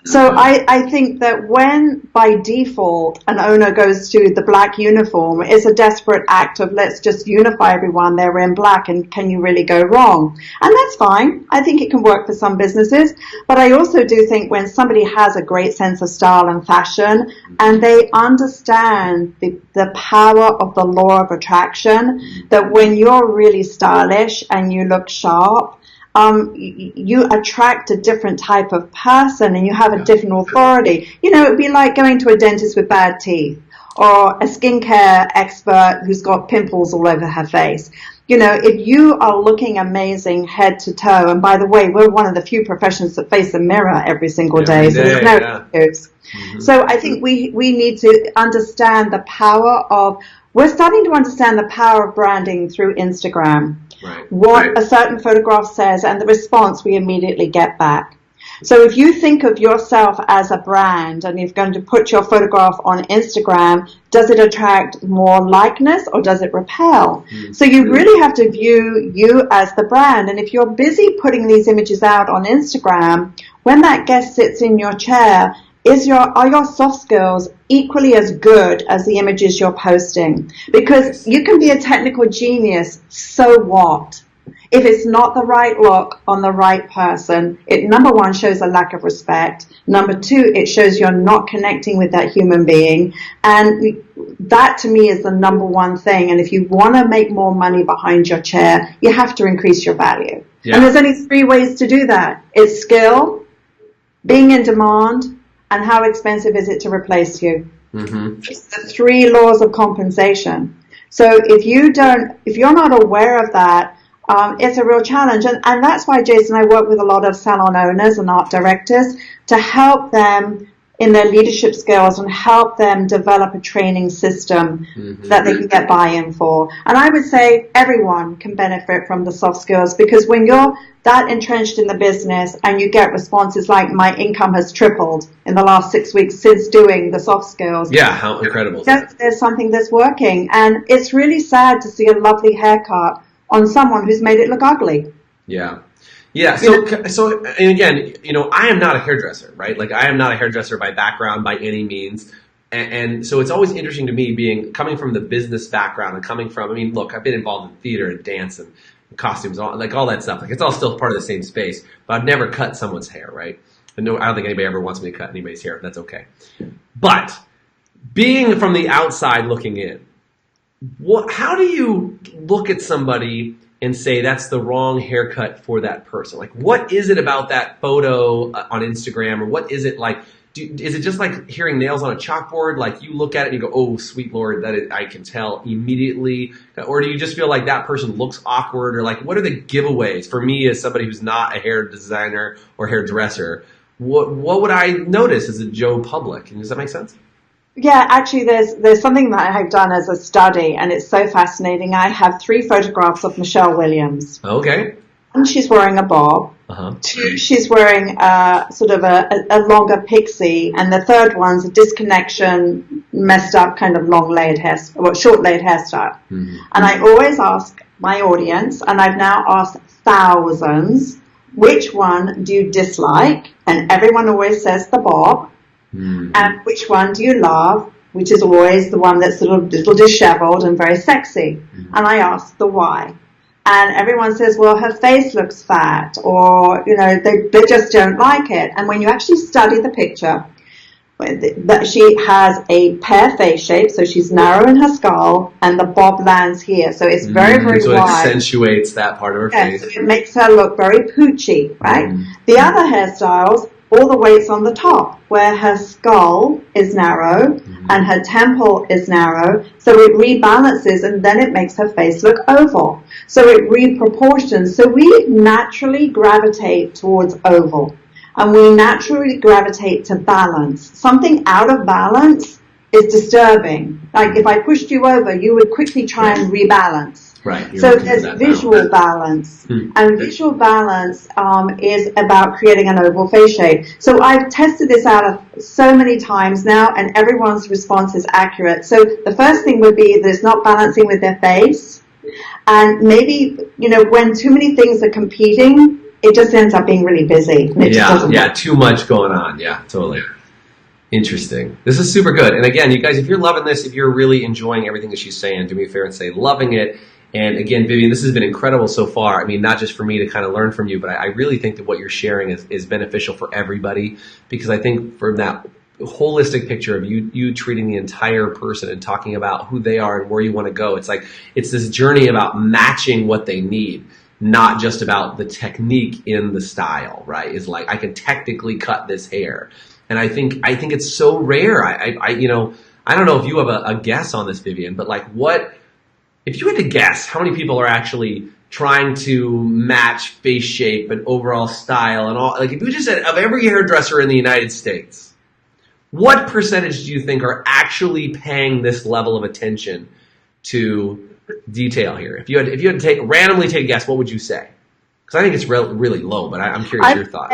So I think that when by default an owner goes to the black uniform, it's a desperate act of let's just unify everyone, they're in black, and can you really go wrong? And that's fine. I think it can work for some businesses. But I also do think when somebody has a great sense of style and fashion, and they understand the power of the law of attraction, that when you're really stylish and you look sharp, you attract a different type of person, and you have a different authority. It'd be like going to a dentist with bad teeth, or a skincare expert who's got pimples all over her face. If you are looking amazing head to toe, and by the way, we're one of the few professions that face a mirror every single day, so there's no excuse. Mm-hmm. So I think we need to understand the power of, we're starting to understand the power of branding through Instagram. Right. What a certain photograph says, and the response we immediately get back. So if you think of yourself as a brand and you're going to put your photograph on Instagram, does it attract more likeness or does it repel? Mm-hmm. So you really have to view you as the brand. And if you're busy putting these images out on Instagram, when that guest sits in your chair, are your soft skills equally as good as the images you're posting? Because you can be a technical genius, so what? If it's not the right look on the right person, it, number one, shows a lack of respect. Number two, it shows you're not connecting with that human being. And that, to me, is the number one thing. And if you want to make more money behind your chair, you have to increase your value. Yeah. And there's only 3 ways to do that. It's skill, being in demand, and how expensive is it to replace you? Mm-hmm. It's the 3 laws of compensation. So if you're not aware of that, it's a real challenge. And that's why, Jason, I work with a lot of salon owners and art directors to help them in their leadership skills and help them develop a training system that they can get buy-in for. And I would say everyone can benefit from the soft skills, because when you're that entrenched in the business and you get responses like, my income has tripled in the last 6 weeks since doing the soft skills. Yeah, how incredible. There's something that's working. And it's really sad to see a lovely haircut on someone who's made it look ugly. Yeah. Yeah, so and again, I am not a hairdresser, right? Like, I am not a hairdresser by background by any means. And so it's always interesting to me coming from the business background and coming from, look, I've been involved in theater and dance and costumes, all that stuff. Like, it's all still part of the same space, but I've never cut someone's hair, right? And no, I don't think anybody ever wants me to cut anybody's hair. That's okay. But being from the outside looking in, how do you look at somebody and say that's the wrong haircut for that person? Like, what is it about that photo on Instagram, or what is it like? Is it just like hearing nails on a chalkboard? Like, you look at it and you go, oh, sweet Lord, I can tell immediately. Or do you just feel like that person looks awkward? Or like, what are the giveaways? For me, as somebody who's not a hair designer or hairdresser, what would I notice as a Joe Public? Does that make sense? Yeah, actually, there's something that I've done as a study, and it's so fascinating. I have 3 photographs of Michelle Williams. Okay. One, she's wearing a bob. Uh-huh. 2, she's wearing sort of a longer pixie, and the 3rd one's a disconnection, messed up kind of short laid hairstyle. Mm-hmm. And I always ask my audience, and I've now asked thousands, which one do you dislike? And everyone always says the bob. Mm-hmm. And which one do you love? Which is always the one that's sort of a little disheveled and very sexy. Mm-hmm. And I ask the why. And everyone says, well, her face looks fat, or, they just don't like it. And when you actually study the picture, that she has a pear face shape, so she's narrow in her skull, and the bob lands here. So it's very, very so wide. So it accentuates that part of her face. So it makes her look very poochy, right? Mm. The other hairstyles, all the weight's on the top, where her skull is narrow and her temple is narrow, so it rebalances, and then it makes her face look oval. So it reproportions. So we naturally gravitate towards oval, and we naturally gravitate to balance. Something out of balance is disturbing. Like if I pushed you over, you would quickly try and rebalance. Right. So there's visual balance, and visual balance is about creating an oval face shape. So I've tested this out so many times now, and everyone's response is accurate. So the first thing would be that it's not balancing with their face, and maybe, when too many things are competing, it just ends up being really busy. And it just doesn't work. Too much going on. Yeah, totally. Interesting. This is super good. And again, you guys, if you're loving this, if you're really enjoying everything that she's saying, do me a favor and say loving it. And again, Vivienne, this has been incredible so far. I mean, not just for me to kind of learn from you, but I really think that what you're sharing is beneficial for everybody, because I think from that holistic picture of you treating the entire person and talking about who they are and where you want to go, it's like it's this journey about matching what they need, not just about the technique in the style, right? Is like, I can technically cut this hair. And I think it's so rare. I don't know if you have a guess on this, Vivienne, but like if you had to guess how many people are actually trying to match face shape and overall style and all, like if you just said of every hairdresser in the United States, what percentage do you think are actually paying this level of attention to detail here? If you had to randomly take a guess, what would you say? Because I think it's really low, but I'm curious your thought.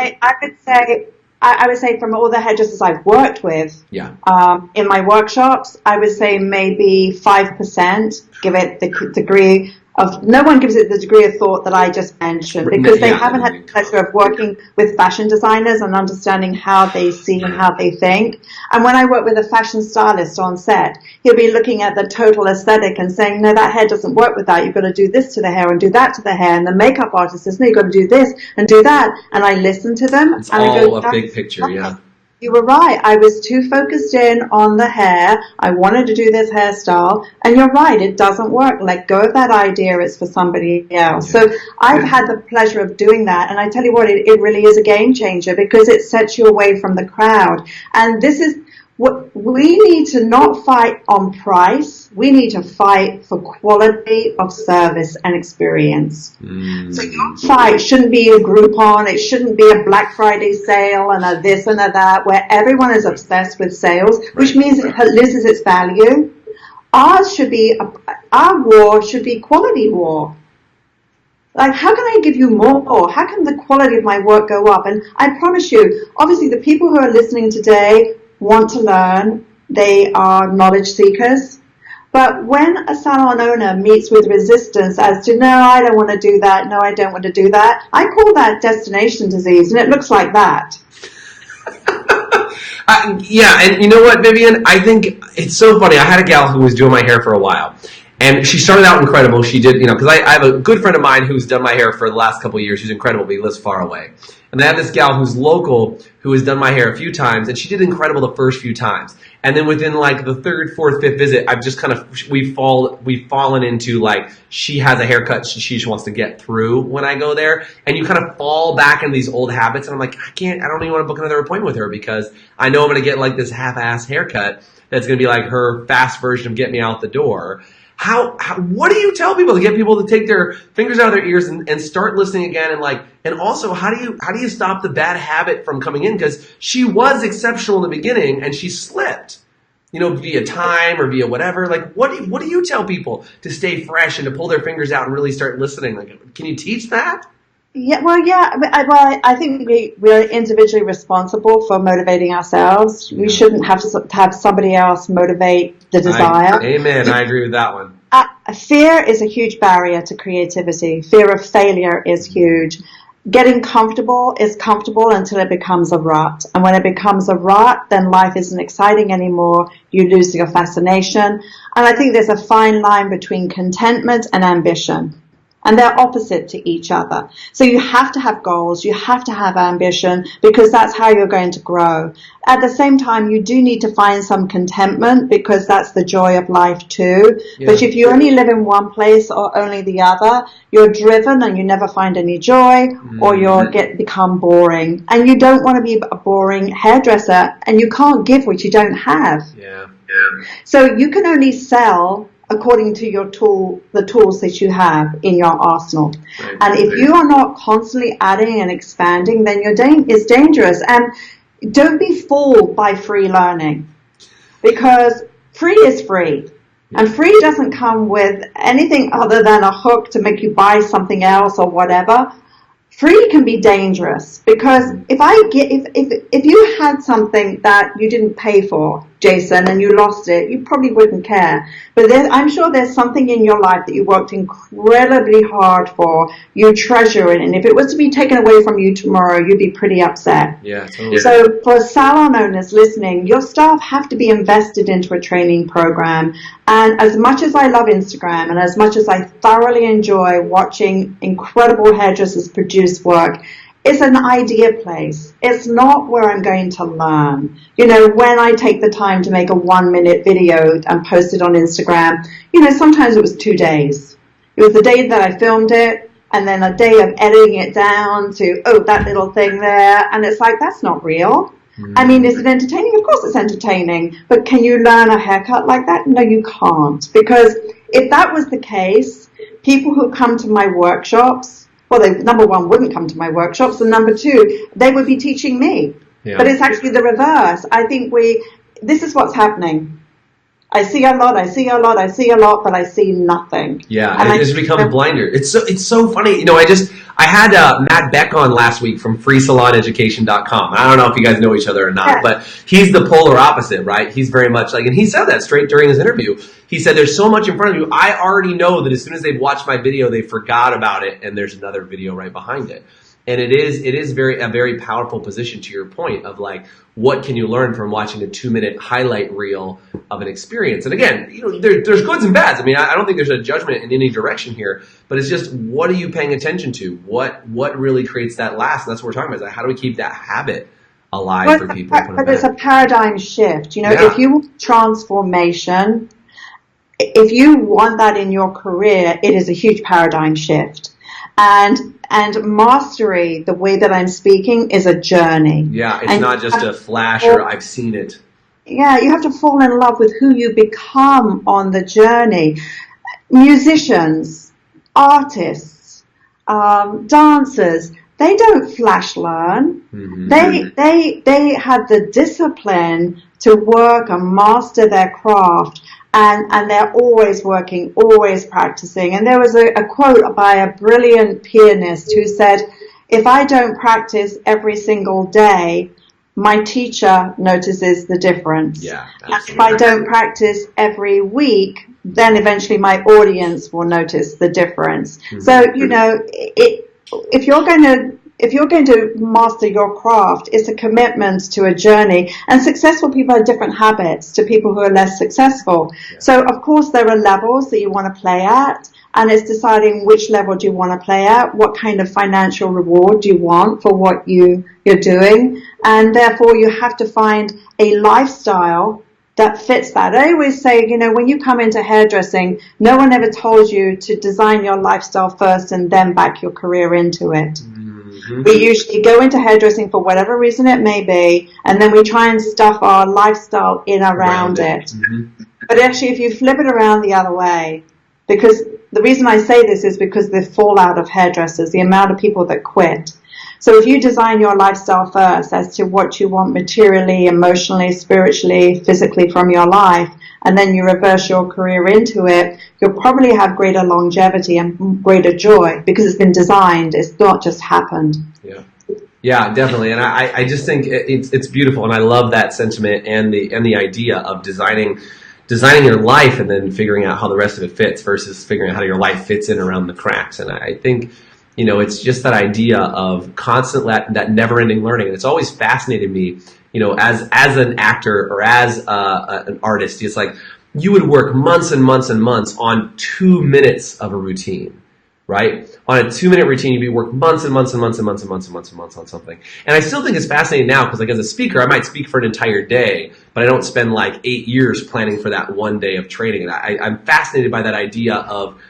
I would say from all the hairdressers I've worked with, in my workshops, I would say maybe 5% give it the degree of, no one gives it the degree of thought that I just mentioned, because they haven't had the pleasure of working with fashion designers and understanding how they see and how they think. And when I work with a fashion stylist on set, he'll be looking at the total aesthetic and saying, no, that hair doesn't work with that. You've got to do this to the hair and do that to the hair. And the makeup artist says, no, you've got to do this and do that. And I listen to them. It's and all I go, a big picture, yeah. You were right. I was too focused in on the hair. I wanted to do this hairstyle. And you're right. It doesn't work. Let go of that idea. It's for somebody else. So I've had the pleasure of doing that. And I tell you what, it really is a game changer, because it sets you away from the crowd. And this is what we need to not fight on price. We need to fight for quality of service and experience. So your fight shouldn't be a Groupon. It shouldn't be a Black Friday sale and a this and a that, where everyone is obsessed with sales, which means it loses its value. Our war should be quality war. Like, how can I give you more? How can the quality of my work go up? And I promise you, obviously the people who are listening today want to learn. They are knowledge seekers. But when a salon owner meets with resistance as to, no, I don't want to do that, no, I don't want to do that, I call that destination disease, and it looks like that. Yeah, and you know what, Vivienne? I think it's so funny. I had a gal who was doing my hair for a while, and she started out incredible. She did, because I have a good friend of mine who's done my hair for the last couple of years. She's incredible, but he lives far away. And I have this gal who's local who has done my hair a few times, and she did incredible the first few times. And then within like the third, fourth, fifth visit, I've just kind of, we've fallen into like, she has a haircut she just wants to get through when I go there. And you kind of fall back into these old habits. And I'm like, I don't even want to book another appointment with her because I know I'm going to get like this half-ass haircut that's going to be like her fast version of get me out the door. What do you tell people to get people to take their fingers out of their ears and start listening again? And also, how do you stop the bad habit from coming in? Because she was exceptional in the beginning and she slipped, via time or via whatever. Like, what do you tell people to stay fresh and to pull their fingers out and really start listening? Like, can you teach that? Yeah, I think we're individually responsible for motivating ourselves. We shouldn't have to have somebody else motivate the desire. Amen. I agree with that one. Fear is a huge barrier to creativity. Fear of failure is huge. Getting comfortable is comfortable until it becomes a rut. And when it becomes a rut, then life isn't exciting anymore. You lose your fascination. And I think there's a fine line between contentment and ambition. And they're opposite to each other. So you have to have goals, you have to have ambition, because that's how you're going to grow. At the same time, you do need to find some contentment, because that's the joy of life too. Yeah. But if you only live in one place or only the other, you're driven and you never find any joy, or you'll become boring. And you don't want to be a boring hairdresser, and you can't give what you don't have. Yeah. So you can only sell according to the tools that you have in your arsenal. Right. And if you are not constantly adding and expanding, then it's dangerous. And don't be fooled by free learning, because free is free. And free doesn't come with anything other than a hook to make you buy something else or whatever. Free can be dangerous, because if you had something that you didn't pay for, Jason, and you lost it, you probably wouldn't care. But I'm sure there's something in your life that you worked incredibly hard for, you treasure it, and if it was to be taken away from you tomorrow, you'd be pretty upset. Yeah, totally. So for salon owners listening, your staff have to be invested into a training program. And as much as I love Instagram, and as much as I thoroughly enjoy watching incredible hairdressers produce work, it's an idea place. It's not where I'm going to learn. When I take the time to make a 1-minute video and post it on Instagram, sometimes it was 2 days. It was the day that I filmed it, and then a day of editing it down to, that little thing there. And it's like, that's not real. I mean, is it entertaining? Of course it's entertaining. But can you learn a haircut like that? No, you can't. Because if that was the case, people who come to my workshops, well, they, number one, wouldn't come to my workshops, and number two, they would be teaching me. Yeah. But it's actually the reverse. I think this is what's happening. I see a lot, but I see nothing. Yeah, and it's become blinder. It's so funny. I had Matt Beck on last week from freesaloneducation.com. I don't know if you guys know each other or not, but he's the polar opposite, right? He's very much like, and he said that straight during his interview. He said, there's so much in front of you. I already know that as soon as they've watched my video, they forgot about it, and there's another video right behind it. And it is a very powerful position, to your point of like, what can you learn from watching a 2-minute highlight reel of an experience? And again, there's goods and bads. I mean, I don't think there's a judgment in any direction here, but it's just, what are you paying attention to? What really creates that last? And that's what we're talking about. Is like, how do we keep that habit alive for people? But there's a paradigm shift. If you want transformation, if you want that in your career, it is a huge paradigm shift. And mastery, the way that I'm speaking, is a journey. Yeah, it's not just a flash or I've seen it. Yeah, you have to fall in love with who you become on the journey. Musicians, artists, dancers, they don't flash learn. Mm-hmm. They have the discipline to work and master their craft. And they're always working, always practicing. And there was a quote by a brilliant pianist who said, if I don't practice every single day, my teacher notices the difference. Yeah, if I don't practice every week, then eventually my audience will notice the difference. Mm-hmm. So, if you're going to if you're going to master your craft, it's a commitment to a journey. And successful people have different habits to people who are less successful. Yeah. So, of course, there are levels that you want to play at. And it's deciding which level do you want to play at, what kind of financial reward do you want for what you're doing. And therefore, you have to find a lifestyle that fits that. I always say, you know, when you come into hairdressing, no one ever told you to design your lifestyle first and then back your career into it. Mm-hmm. We usually go into hairdressing for whatever reason it may be, and then we try and stuff our lifestyle in around it. Mm-hmm. But actually, if you flip it around the other way, because the reason I say this is because the fallout of hairdressers, the amount of people that quit. So if you design your lifestyle first as to what you want materially, emotionally, spiritually, physically from your life, and then you reverse your career into it, you'll probably have greater longevity and greater joy because it's been designed. It's not just happened. Yeah. Yeah, definitely. And I just think it's beautiful. And I love that sentiment and the idea of designing your life and then figuring out how the rest of it fits versus figuring out how your life fits in around the cracks. And I think, you know, it's just that idea of constant, that never-ending learning. And it's always fascinated me, you know, as an actor or as an artist. It's like you would work months and months and months on 2 minutes of a routine, right? On a 2-minute routine, you'd be working months and months and months and months and months and months and months on something. And I still think it's fascinating now because, like, as a speaker, I might speak for an entire day, but I don't spend like 8 years planning for that one day of training. And I'm fascinated by that idea of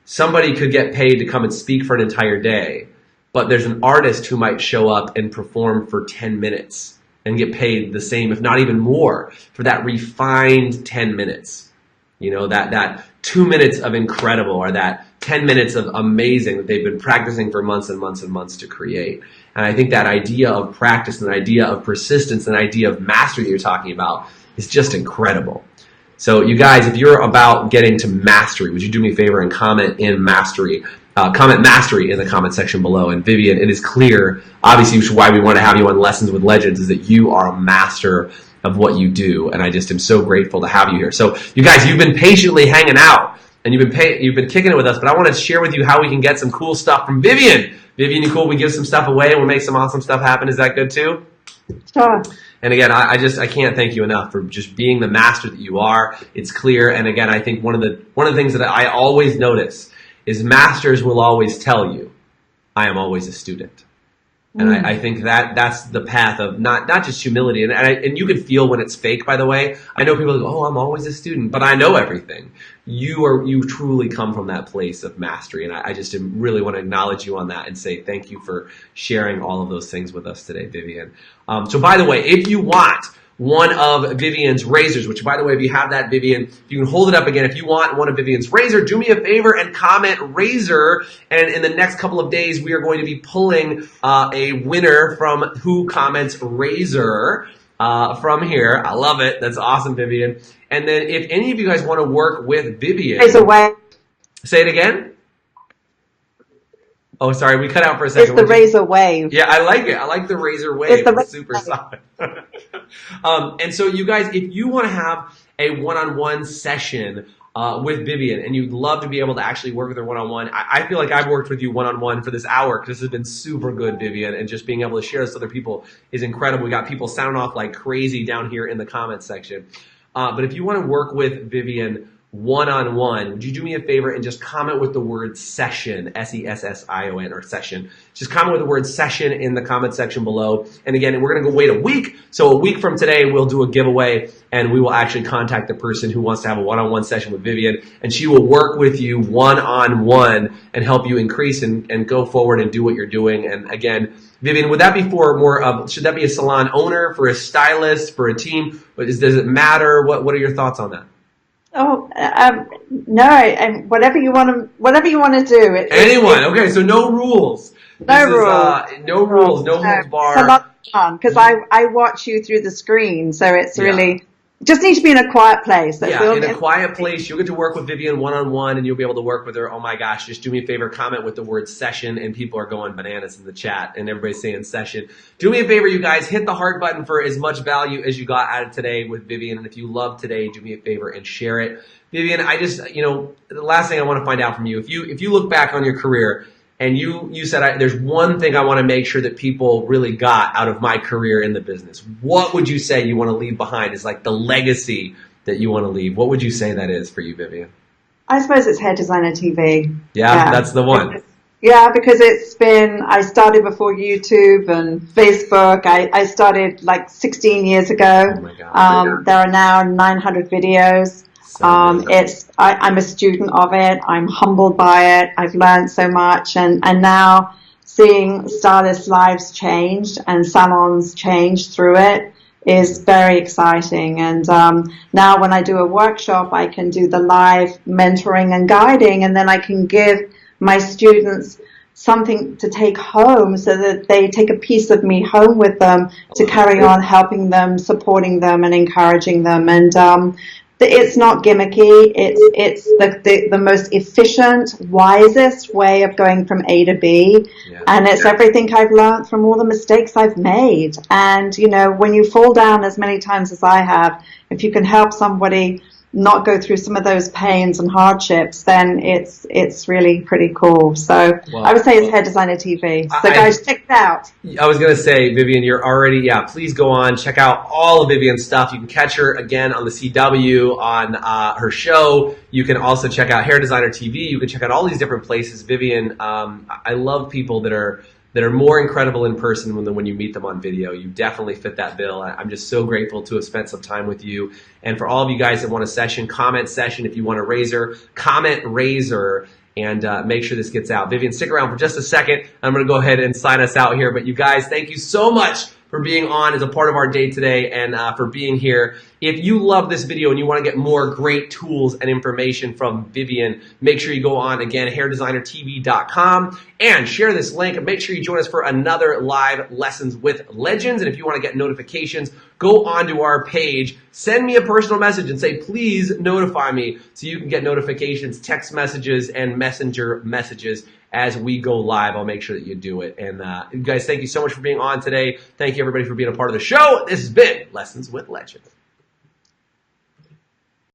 somebody could get paid to come and speak for an entire day, but there's an artist who might show up and perform for 10 minutes and get paid the same, if not even more, for that refined 10 minutes. You know, that 2 minutes of incredible or that 10 minutes of amazing that they've been practicing for months and months and months to create. And I think that idea of practice and the idea of persistence and the idea of mastery that you're talking about is just incredible. So you guys, if you're about getting to mastery, would you do me a favor and comment in mastery? Comment mastery in the comment section below. And Vivienne, it is clear, obviously, which is why we want to have you on Lessons with Legends, is that you are a master of what you do. And I just am so grateful to have you here. So you guys, you've been patiently hanging out and you've been kicking it with us, but I want to share with you how we can get some cool stuff from Vivienne. Vivienne, you cool? We give some stuff away and we'll make some awesome stuff happen. Is that good too? Sure. And again, I can't thank you enough for just being the master that you are. It's clear. And again, I think one of the things that I always notice is masters will always tell you, I am always a student. And I think that's the path of not just humility. And you can feel when it's fake, by the way. I know people go, oh, I'm always a student, but I know everything. You truly come from that place of mastery. And I just really want to acknowledge you on that and say thank you for sharing all of those things with us today, Vivienne. So by the way, if you want one of Vivienne's razors, which by the way, if you have that, Vivienne, you can hold it up again. If you want one of Vivienne's razor, do me a favor and comment razor. And in the next couple of days, we are going to be pulling a winner from who comments razor from here. I love it. That's awesome, Vivienne. And then if any of you guys want to work with Vivienne. Razor wave. Say it again. Oh, sorry, we cut out for a second. It's the razor wave. Yeah, I like it. I like the razor wave. It's super solid. And so you guys, if you want to have a one-on-one session with Vivienne and you'd love to be able to actually work with her one-on-one, I feel like I've worked with you one-on-one for this hour because this has been super good, Vivienne, and just being able to share this with other people is incredible. We got people sounding off like crazy down here in the comments section. But if you want to work with Vivienne one-on-one, would you do me a favor and just comment with the word session, S-E-S-S-I-O-N, or session. Just comment with the word session in the comment section below. And again, we're going to go wait a week. So a week from today, we'll do a giveaway and we will actually contact the person who wants to have a one-on-one session with Vivienne, and she will work with you one-on-one and help you increase and go forward and do what you're doing. And again, Vivienne, would that be for more of, should that be a salon owner, for a stylist, for a team? Does it matter? What are your thoughts on that? Oh, no, whatever you want to do. Anyone. Okay, so no rules. No rules. No rules bar. It's a lot of fun because I watch you through the screen, so it's really just need to be in a quiet place. In a quiet place. You'll get to work with Vivienne one-on-one, and you'll be able to work with her. Oh my gosh, just do me a favor, comment with the word session, and people are going bananas in the chat, and everybody's saying session. Do me a favor, you guys, hit the heart button for as much value as you got out of today with Vivienne, and if you love today, do me a favor and share it. Vivienne, I just, the last thing I want to find out from you, if you look back on your career, and you said, there's one thing I want to make sure that people really got out of my career in the business. What would you say you want to leave behind is like the legacy that you want to leave? What would you say that is for you, Vivienne? I suppose it's Hair Designer TV. Yeah, that's the one. Yeah, because I started before YouTube and Facebook. I started like 16 years ago. Oh my God. There are now 900 videos. I'm a student of it. I'm humbled by it. I've learned so much, and now seeing stylists' lives changed and salons change through it is very exciting. And now when I do a workshop, I can do the live mentoring and guiding, and then I can give my students something to take home so that they take a piece of me home with them to carry on helping them, supporting them, and encouraging them. And it's not gimmicky. It's the most efficient, wisest way of going from A to B. Yeah. And it's everything I've learned from all the mistakes I've made. And, you know, when you fall down as many times as I have, if you can help somebody not go through some of those pains and hardships, then it's really pretty cool. So I would say it's Hair Designer TV. So guys, check it out. I was going to say, Vivienne, you're already, please go on, check out all of Vivienne's stuff. You can catch her again on the CW, on her show. You can also check out Hair Designer TV. You can check out all these different places. Vivienne, I love people that are more incredible in person than when you meet them on video. You definitely fit that bill. I'm just so grateful to have spent some time with you. And for all of you guys that want a session, comment session if you want a razor, comment razor, and make sure this gets out. Vivienne, stick around for just a second. I'm going to go ahead and sign us out here. But you guys, thank you so much for being on as a part of our day today and for being here. If you love this video and you want to get more great tools and information from Vivienne, make sure you go on, again, hairdesignertv.com and share this link. And make sure you join us for another live Lessons with Legends. And if you want to get notifications, go onto our page, send me a personal message and say, please notify me, so you can get notifications, text messages, and messenger messages as we go live. I'll make sure that you do it. And you guys, thank you so much for being on today. Thank you, everybody, for being a part of the show. This has been Lessons with Legends.